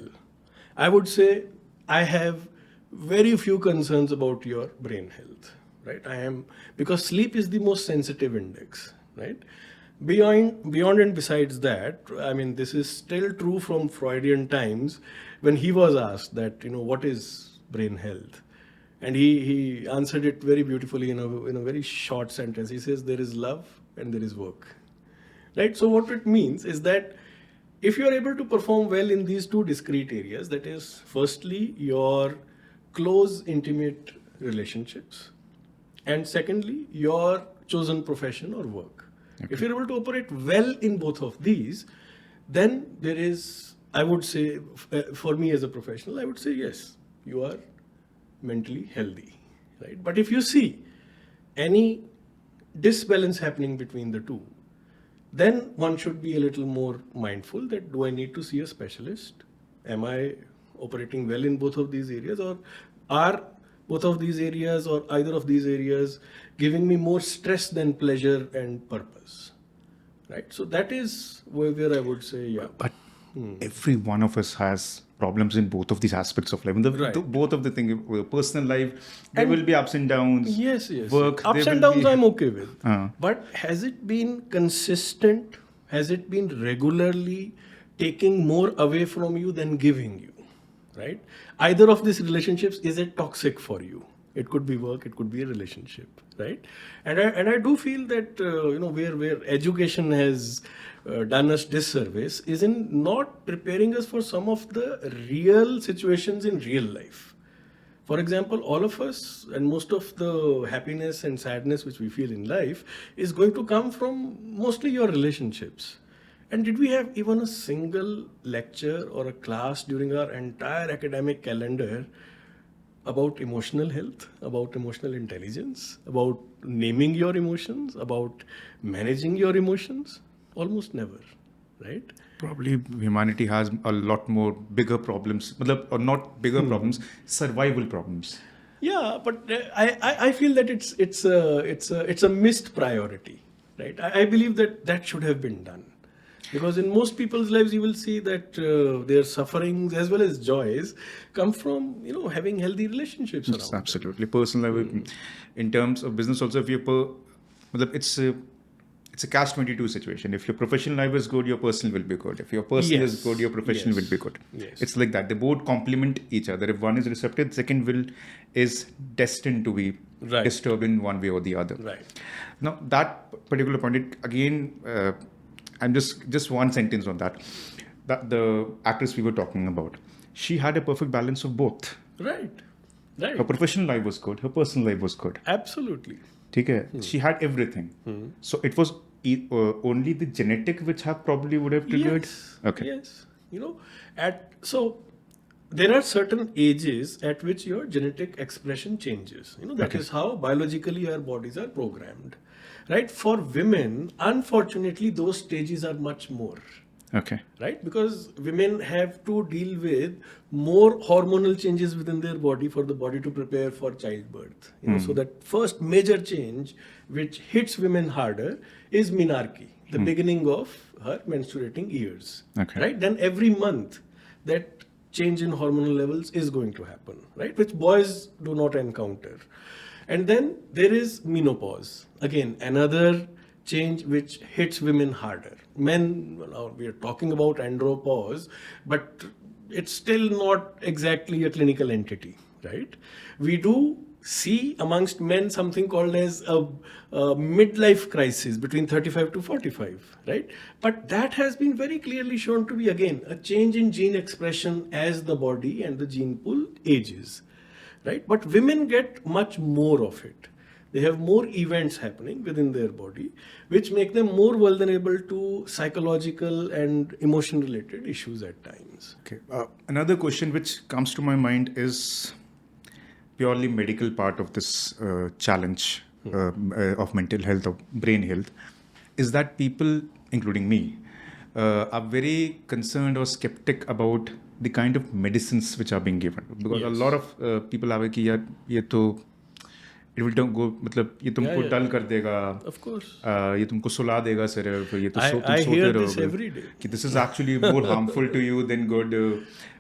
I would say I have very few concerns about your brain health. Right? Because sleep is the most sensitive index. Right? Beyond and besides that, I mean, this is still true from Freudian times when he was asked that, what is brain health? And he answered it very beautifully in a very short sentence. He says, there is love and there is work. Right? So what it means is that if you are able to perform well in these two discrete areas, that is, firstly, your close, intimate relationships, and secondly, your chosen profession or work. Okay. If you're able to operate well in both of these, then there is, I would say, for me as a professional, I would say, yes, you are mentally healthy, right? But if you see any disbalance happening between the two, then one should be a little more mindful that, do I need to see a specialist? Am I operating well in both of these areas, or are both of these areas or either of these areas giving me more stress than pleasure and purpose? Right? So that is where I would say, yeah. But every one of us has problems in both of these aspects of life. Both of the things, personal life, there will be ups and downs. Yes. Work, ups and downs I'm okay with. But has it been consistent? Has it been regularly taking more away from you than giving you? Right? Either of these relationships, is it toxic for you? It could be work, it could be a relationship, right? And I do feel that where education has done us disservice is in not preparing us for some of the real situations in real life. For example, all of us and most of the happiness and sadness which we feel in life is going to come from mostly your relationships. And did we have even a single lecture or a class during our entire academic calendar about emotional health, about emotional intelligence, about naming your emotions, about managing your emotions? Almost never, right? Probably humanity has a lot more bigger problems, or not bigger problems, survival problems. Yeah, but I feel that it's a missed priority, right? I believe that should have been done. Because in most people's lives, you will see that their sufferings as well as joys come from, having healthy relationships around. Yes, absolutely. Personal life, in terms of business also, if it's a catch-22 situation. If your professional life is good, your personal will be good. If your personal is good, your professional will be good. Yes. It's like that. They both complement each other. If one is receptive, the second is destined to be disturbed in one way or the other. Right. Now, that particular point, I'm just one sentence on that. That the actress we were talking about, she had a perfect balance of both. Right. Her professional life was good. Her personal life was good. Absolutely. She had everything. So it was only the genetic which probably would have triggered. Yes. Okay. Yes. So there are certain ages at which your genetic expression changes. That Okay. is how biologically our bodies are programmed, right? For women, unfortunately, those stages are much more. Okay. Right, because women have to deal with more hormonal changes within their body for the body to prepare for childbirth. So that first major change which hits women harder is menarche, the beginning of her menstruating years. Okay. Right, then every month that change in hormonal levels is going to happen, right, which boys do not encounter. And then there is menopause, again another change which hits women harder. Men, well, we are talking about andropause, but it's still not exactly a clinical entity, right? We do see amongst men something called as a midlife crisis between 35 to 45, right? But that has been very clearly shown to be, again, a change in gene expression as the body and the gene pool ages, right? But women get much more of it. They have more events happening within their body, which make them more vulnerable to psychological and emotion related issues at times. Okay. Another question which comes to my mind is purely medical part of this challenge of mental health, of brain health, is that people, including me, are very concerned or skeptic about the kind of medicines which are being given. Because a Yes. lot of people are like, यार ये तो it will don't go, मतलब ये तुमको Yeah, डल yeah. कर देगा, Of course. ये तुमको सुला देगा सिर्फ, ये तो I तुम hear सोते this रहोगे every day. कि this is actually more harmful to you than good.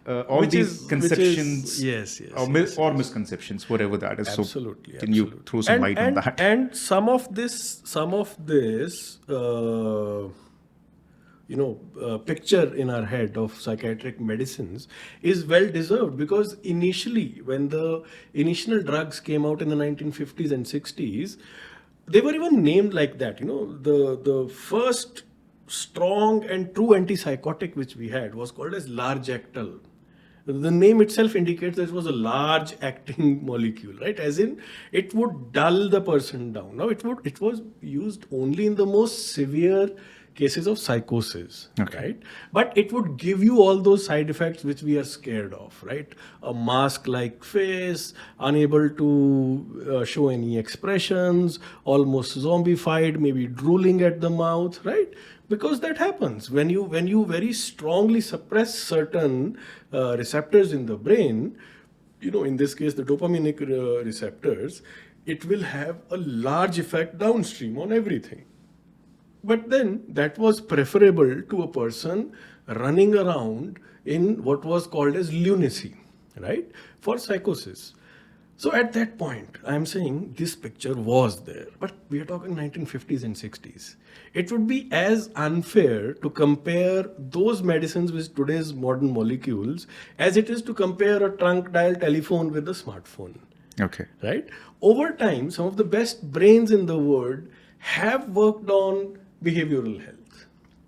All Which these is- conceptions yes, yes, or, yes, or misconceptions, whatever that is. Absolutely. So can you throw some light on that? And some of this, picture in our head of psychiatric medicines is well deserved, because initially, when the initial drugs came out in the 1950s and 60s, they were even named like that. The first strong and true antipsychotic which we had was called as large actal. The name itself indicates that it was a large acting molecule, right? As in, it would dull the person down. Now, it was used only in the most severe cases of psychosis, Okay. right? But it would give you all those side effects which we are scared of, right? A mask-like face, unable to show any expressions, almost zombified, maybe drooling at the mouth, right? Because that happens when you very strongly suppress certain receptors in the brain. In this case, the dopaminic receptors, it will have a large effect downstream on everything. But then that was preferable to a person running around in what was called as lunacy, right? For psychosis. So at that point, I'm saying this picture was there, but we are talking 1950s and 60s. It would be as unfair to compare those medicines with today's modern molecules as it is to compare a trunk dial telephone with a smartphone. Okay. Right? Over time, some of the best brains in the world have worked on behavioral health,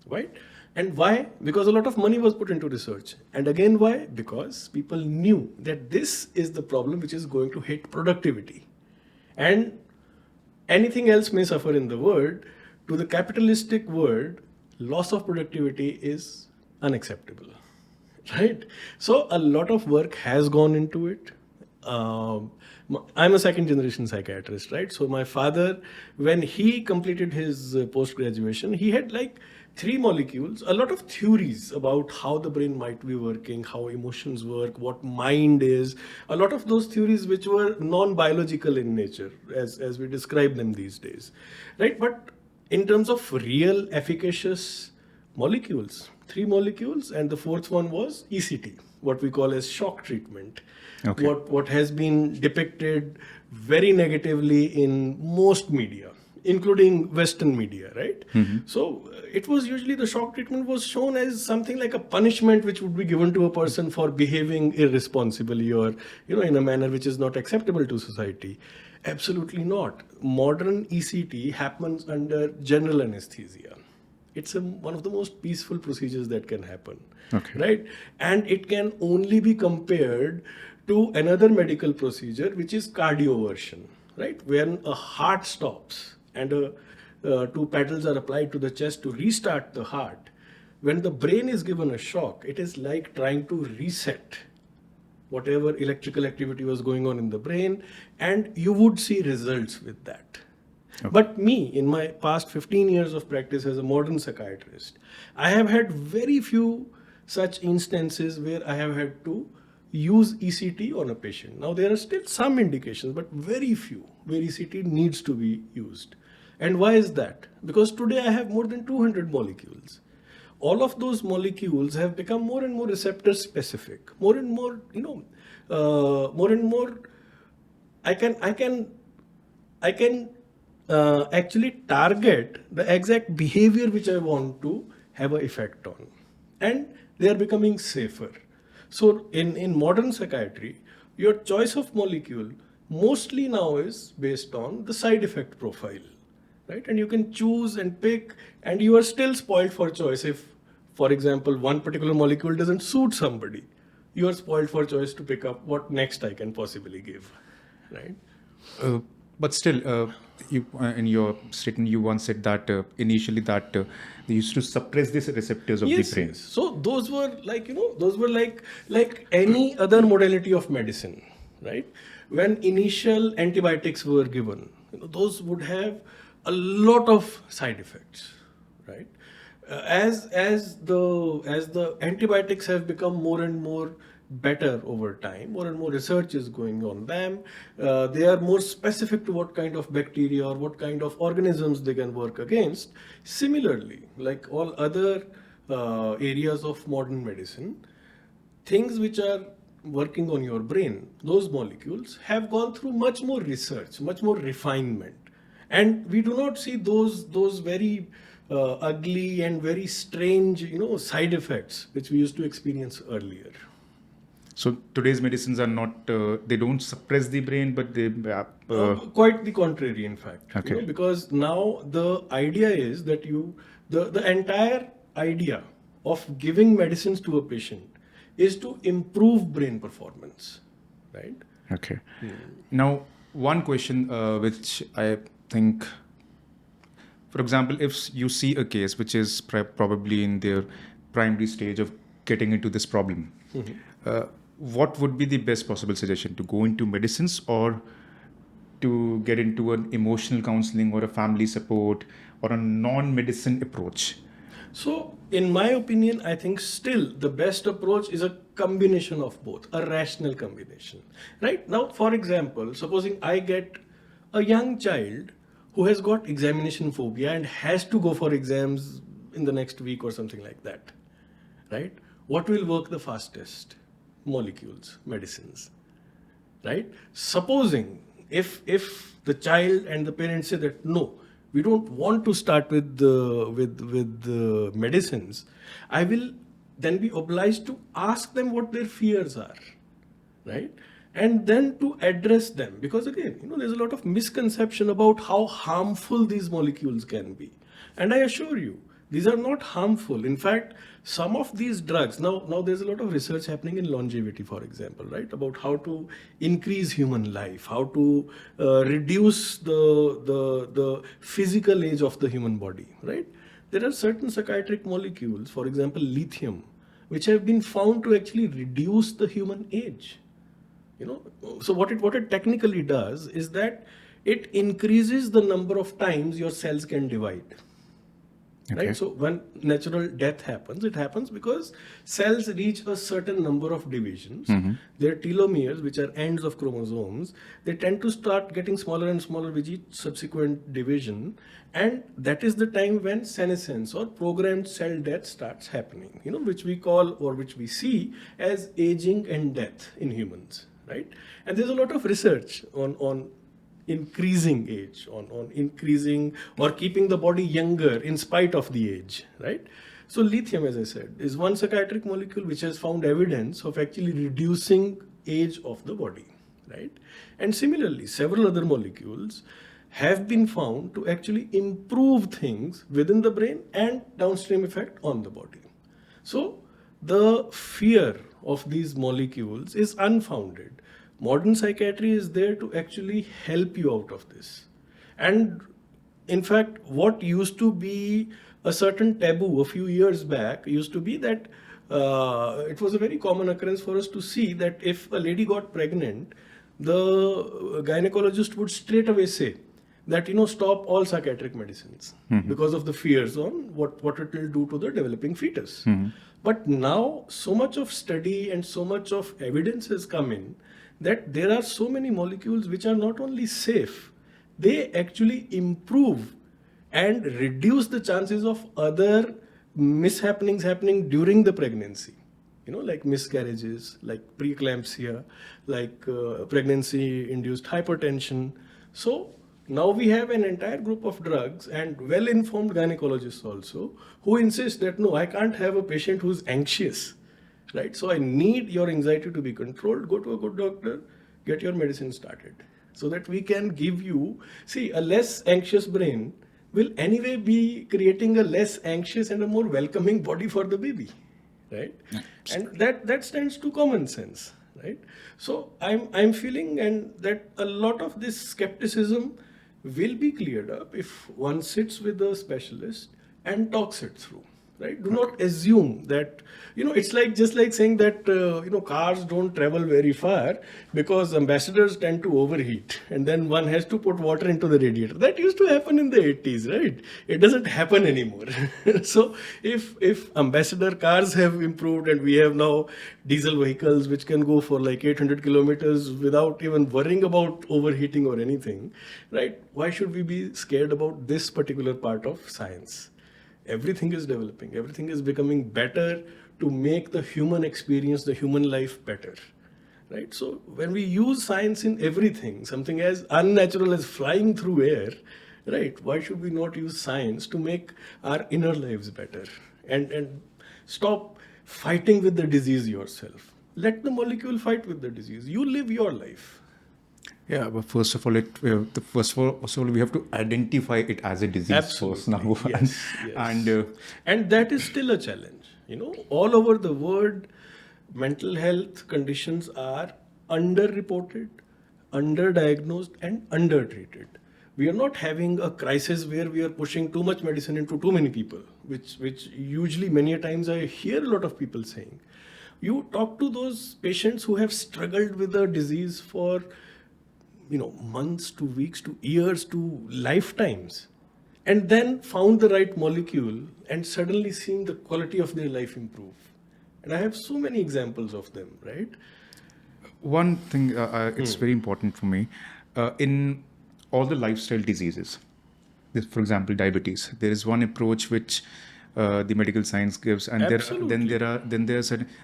right? And why? Because a lot of money was put into research. And again, why? Because people knew that this is the problem which is going to hit productivity. And anything else may suffer in the world. To the capitalistic world, loss of productivity is unacceptable, right? So a lot of work has gone into it. I'm a second generation psychiatrist, right? So my father, when he completed his post-graduation, he had like 3 molecules, a lot of theories about how the brain might be working, how emotions work, what mind is, a lot of those theories which were non-biological in nature, as we describe them these days, right? But in terms of real efficacious molecules, 3 molecules, and the 4th one was ECT, what we call as shock treatment. Okay. What has been depicted very negatively in most media, including Western media, right? So it was usually, the shock treatment was shown as something like a punishment which would be given to a person for behaving irresponsibly or, in a manner which is not acceptable to society. Absolutely not. Modern ECT happens under general anesthesia. It's one of the most peaceful procedures that can happen, Okay. right? And it can only be compared to another medical procedure, which is cardioversion, right? When a heart stops and 2 paddles are applied to the chest to restart the heart, when the brain is given a shock, it is like trying to reset whatever electrical activity was going on in the brain, and you would see results with that. Okay. But me, in my past 15 years of practice as a modern psychiatrist, I have had very few such instances where I have had to use ECT on a patient. Now, there are still some indications, but very few where ECT needs to be used. And why is that? Because today I have more than 200 molecules. All of those molecules have become more and more receptor specific, more and more, more and more. I can actually target the exact behavior which I want to have an effect on, and they are becoming safer. So in modern psychiatry, your choice of molecule mostly now is based on the side effect profile, right? And you can choose and pick, and you are still spoiled for choice. If, for example, one particular molecule doesn't suit somebody, you are spoiled for choice to pick up what next I can possibly give, right? But still, in your statement, you once said that initially that they used to suppress these receptors of the brain. Yes. So those were like any other modality of medicine, right? When initial antibiotics were given, those would have a lot of side effects, right? As the antibiotics have become more and more better over time, more and more research is going on them. They are more specific to what kind of bacteria or what kind of organisms they can work against. Similarly, like all other areas of modern medicine, things which are working on your brain, those molecules have gone through much more research, much more refinement, and we do not see those very ugly and very strange, side effects which we used to experience earlier. So today's medicines are not, they don't suppress the brain, but they... Quite the contrary, in fact. Okay. Because now the idea is that the entire idea of giving medicines to a patient is to improve brain performance, right? Okay. Now, one question which I think, for example, if you see a case which is probably in their primary stage of getting into this problem, what would be the best possible suggestion? To go into medicines or to get into an emotional counseling or a family support or a non-medicine approach? So, in my opinion, I think still the best approach is a combination of both, a rational combination. Right? Now, for example, supposing I get a young child who has got examination phobia and has to go for exams in the next week or something like that. Right? What will work the fastest? Molecules, medicines. Right? Supposing if the child and the parents say that no, we don't want to start with the medicines, I will then be obliged to ask them what their fears are, right? And then to address them, because again, there's a lot of misconception about how harmful these molecules can be. And I assure you, these are not harmful. In fact, some of these drugs, now there's a lot of research happening in longevity, for example, right? About how to increase human life, how to reduce the physical age of the human body, right? There are certain psychiatric molecules, for example, lithium, which have been found to actually reduce the human age. So what it technically does is that it increases the number of times your cells can divide. Okay. Right? So when natural death happens, it happens because cells reach a certain number of divisions. Their telomeres, which are ends of chromosomes, they tend to start getting smaller and smaller with each subsequent division. And that is the time when senescence or programmed cell death starts happening, which we call or which we see as aging and death in humans, right? And there's a lot of research on increasing age, on increasing or keeping the body younger in spite of the age, right? So lithium, as I said, is one psychiatric molecule which has found evidence of actually reducing age of the body, right? And similarly, several other molecules have been found to actually improve things within the brain and downstream effect on the body. So the fear of these molecules is unfounded. Modern psychiatry is there to actually help you out of this. And in fact, what used to be a certain taboo a few years back used to be that it was a very common occurrence for us to see that if a lady got pregnant, the gynecologist would straight away say that, stop all psychiatric medicines because of the fears on what it will do to the developing fetus. But now so much of study and so much of evidence has come in that there are so many molecules which are not only safe, they actually improve and reduce the chances of other mishappenings happening during the pregnancy. Like miscarriages, like preeclampsia, like pregnancy-induced hypertension. So now we have an entire group of drugs and well-informed gynecologists also who insist that no, I can't have a patient who's anxious, right? So I need your anxiety to be controlled. Go to a good doctor, get your medicine started so that we can give you, see, a less anxious brain will anyway be creating a less anxious and a more welcoming body for the baby, right? And that stands to common sense, right? So I'm feeling and that a lot of this skepticism will be cleared up if one sits with a specialist and talks it through, right? Do not assume that, it's just like saying that, cars don't travel very far because ambassadors tend to overheat and then one has to put water into the radiator. That used to happen in the 80s, right? It doesn't happen anymore. So if ambassador cars have improved and we have now diesel vehicles which can go for like 800 kilometers without even worrying about overheating or anything, right? Why should we be scared about this particular part of science? Everything is developing. Everything is becoming better to make the human experience, the human life better, right? So when we use science in everything, something as unnatural as flying through air, right? Why should we not use science to make our inner lives better and stop fighting with the disease yourself? Let the molecule fight with the disease. You live your life. Yeah, but first of all, we have to identify it as a disease first. Now, yes. And that is still a challenge. All over the world, mental health conditions are underreported, underdiagnosed, and undertreated. We are not having a crisis where we are pushing too much medicine into too many people, which usually many a times I hear a lot of people saying. You talk to those patients who have struggled with the disease for months to weeks to years to lifetimes, and then found the right molecule and suddenly seeing the quality of their life improve. And I have so many examples of them, right? One thing, it's very important for me, in all the lifestyle diseases, for example, diabetes, there is one approach which the medical science gives, and there are certain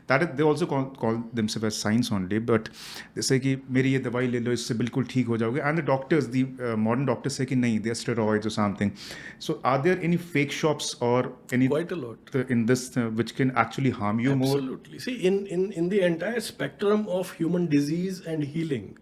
that they also call themselves as science only, but they say कि मेरी ये दवाई ले लो इससे बिल्कुल ठीक हो जाओगे, and the doctors, the modern doctors say कि नहीं, they are steroids or something. So are there any fake shops or any quite a lot in this which can actually harm you more? Absolutely. See, in the entire spectrum of human disease and healing,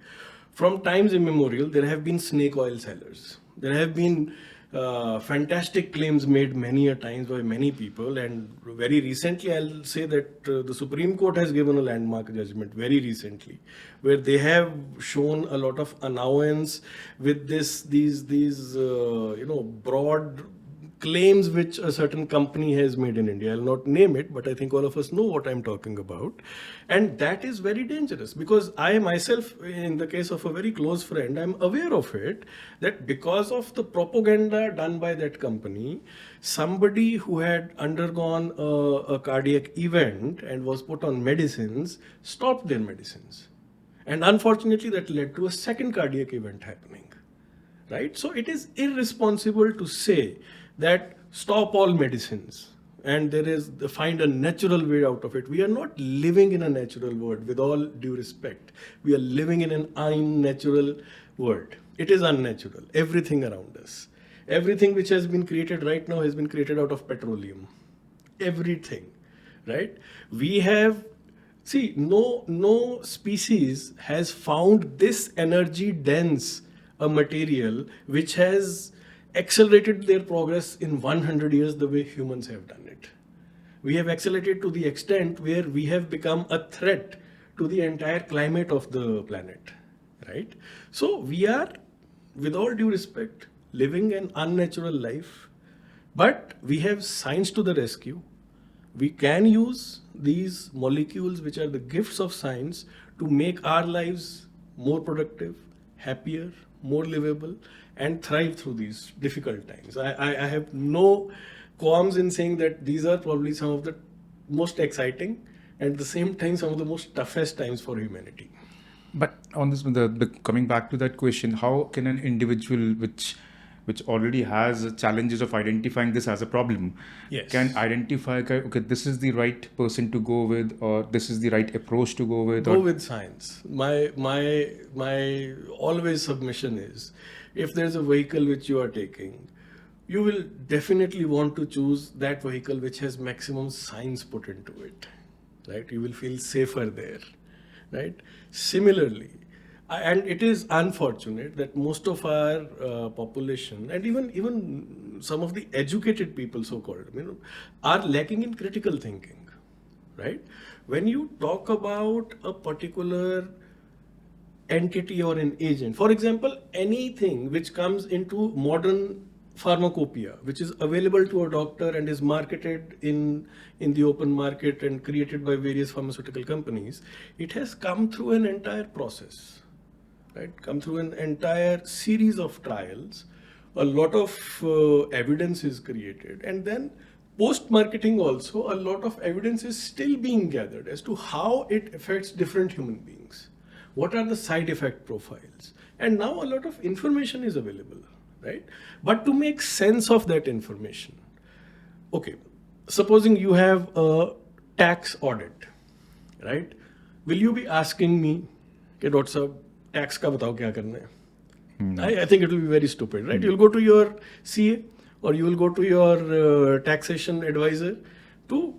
from times immemorial, there have been snake oil sellers. There have been fantastic claims made many a times by many people, and very recently I'll say that the Supreme Court has given a landmark judgment very recently where they have shown a lot of allowance with these broad claims which a certain company has made in India. I'll not name it, but I think all of us know what I'm talking about. And that is very dangerous because I myself, in the case of a very close friend, I'm aware of it, that because of the propaganda done by that company, somebody who had undergone a cardiac event and was put on medicines stopped their medicines. And unfortunately, that led to a second cardiac event happening, right? So it is irresponsible to say that stop all medicines and find a natural way out of it. We are not living in a natural world, with all due respect. We are living in an unnatural world. It is unnatural. Everything around us. Everything which has been created right now has been created out of petroleum. Everything, right? We have, no species has found this energy dense a material which has accelerated their progress in 100 years the way humans have done it. We have accelerated to the extent where we have become a threat to the entire climate of the planet, right? So we are, with all due respect, living an unnatural life, but we have science to the rescue. We can use these molecules, which are the gifts of science, to make our lives more productive, happier, more livable, and thrive through these difficult times. I have no qualms in saying that these are probably some of the most exciting and at the same time some of the most toughest times for humanity. But on this, the coming back to that question, how can an individual which already has challenges of identifying this as a problem, Yes. can identify, okay, this is the right person to go with, or this is the right approach to go with? Go with science. My always submission is, if there's a vehicle which you are taking, you will definitely want to choose that vehicle which has maximum science put into it, right? You will feel safer there, right? Similarly, and it is unfortunate that most of our population, and even some of the educated people, so-called, are lacking in critical thinking, right? When you talk about a particular entity or an agent, for example, anything which comes into modern pharmacopoeia, which is available to a doctor and is marketed in the open market and created by various pharmaceutical companies, it has come through an entire process, right? Come through an entire series of trials. A lot of evidence is created, and then post-marketing also, a lot of evidence is still being gathered as to how it affects different human beings. What are the side effect profiles? And now a lot of information is available, right? But to make sense of that information, okay, supposing you have a tax audit, right? Will you be asking me, okay, Dr. Sahab, tax ka batao kya karna hai? I think it will be very stupid, right? You'll go to your CA or you will go to your taxation advisor to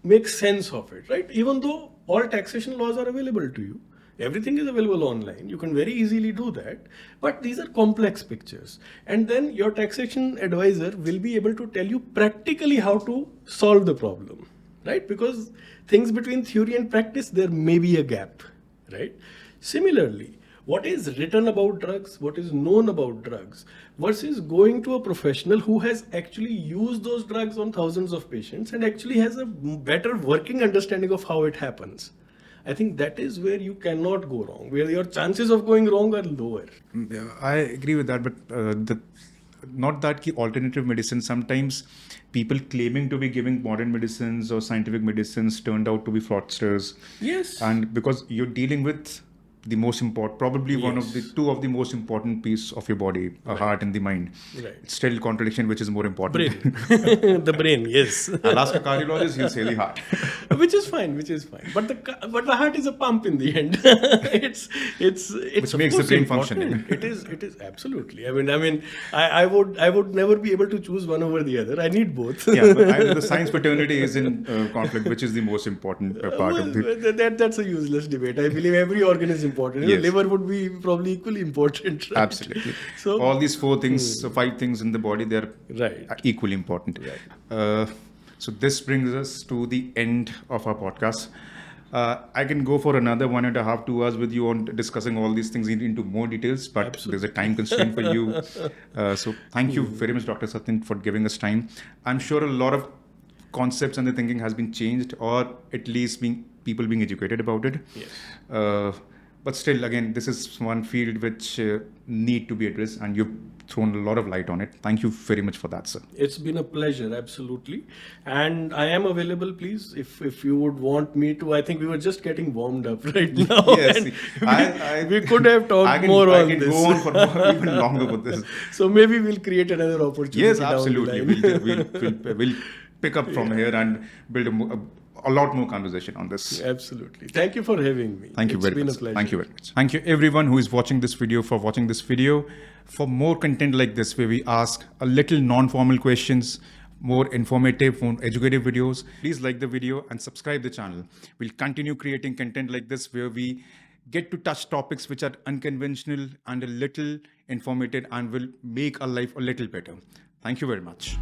make sense of it, right? Even though all taxation laws are available to you, everything is available online, you can very easily do that, but these are complex pictures. And then your taxation advisor will be able to tell you practically how to solve the problem, right? Because things between theory and practice, there may be a gap, right? Similarly, what is written about drugs, what is known about drugs, versus going to a professional who has actually used those drugs on thousands of patients and actually has a better working understanding of how it happens. I think that is where you cannot go wrong, where your chances of going wrong are lower. Yeah, I agree with that, but not that ki alternative medicine, sometimes people claiming to be giving modern medicines or scientific medicines turned out to be fraudsters. Yes. And because you're dealing with the most important, probably one of the two of the most important piece of your body, a heart and the mind. Right. It's still contradiction, which is more important. Brain. The brain, yes. I'll ask a cardiologist, he'll say the heart. Which is fine. But the heart is a pump in the end. it's Which of makes the course brain important. functioning. It is absolutely. I would never be able to choose one over the other. I need both. Yeah, but the science paternity is in conflict, which is the most important part of the. That's a useless debate. I believe every organ is important. Yes. Liver would be probably equally important. Right? Absolutely. So all these four things, 5 things in the body, they're right. equally important. Right. So this brings us to the end of our podcast. I can go for another 1.5, 2 hours with you on discussing all these things into more details, but Absolutely. there's a time constraint for you. So thank you very much, Dr. Satyan, for giving us time. I'm sure a lot of concepts and the thinking has been changed, or at least people being educated about it. Yes. But still, again, this is one field which need to be addressed, and you've thrown a lot of light on it. Thank you very much for that, sir. It's been a pleasure, absolutely. And I am available, please, if you would want me to. I think we were just getting warmed up right now. Yes, we could have talked more on this. I can go on for even longer with this. So maybe we'll create another opportunity. Yes, down the absolutely. line. We'll pick up from here and build a lot more conversation on this. Absolutely. Thank you for having me. Thank you very much. It's been a pleasure. Thank you very much. Thank you everyone who is watching this video for watching this video. For more content like this, where we ask a little non-formal questions, more informative, more educative videos, please like the video and subscribe the channel. We'll continue creating content like this where we get to touch topics which are unconventional and a little informative and will make our life a little better. Thank you very much.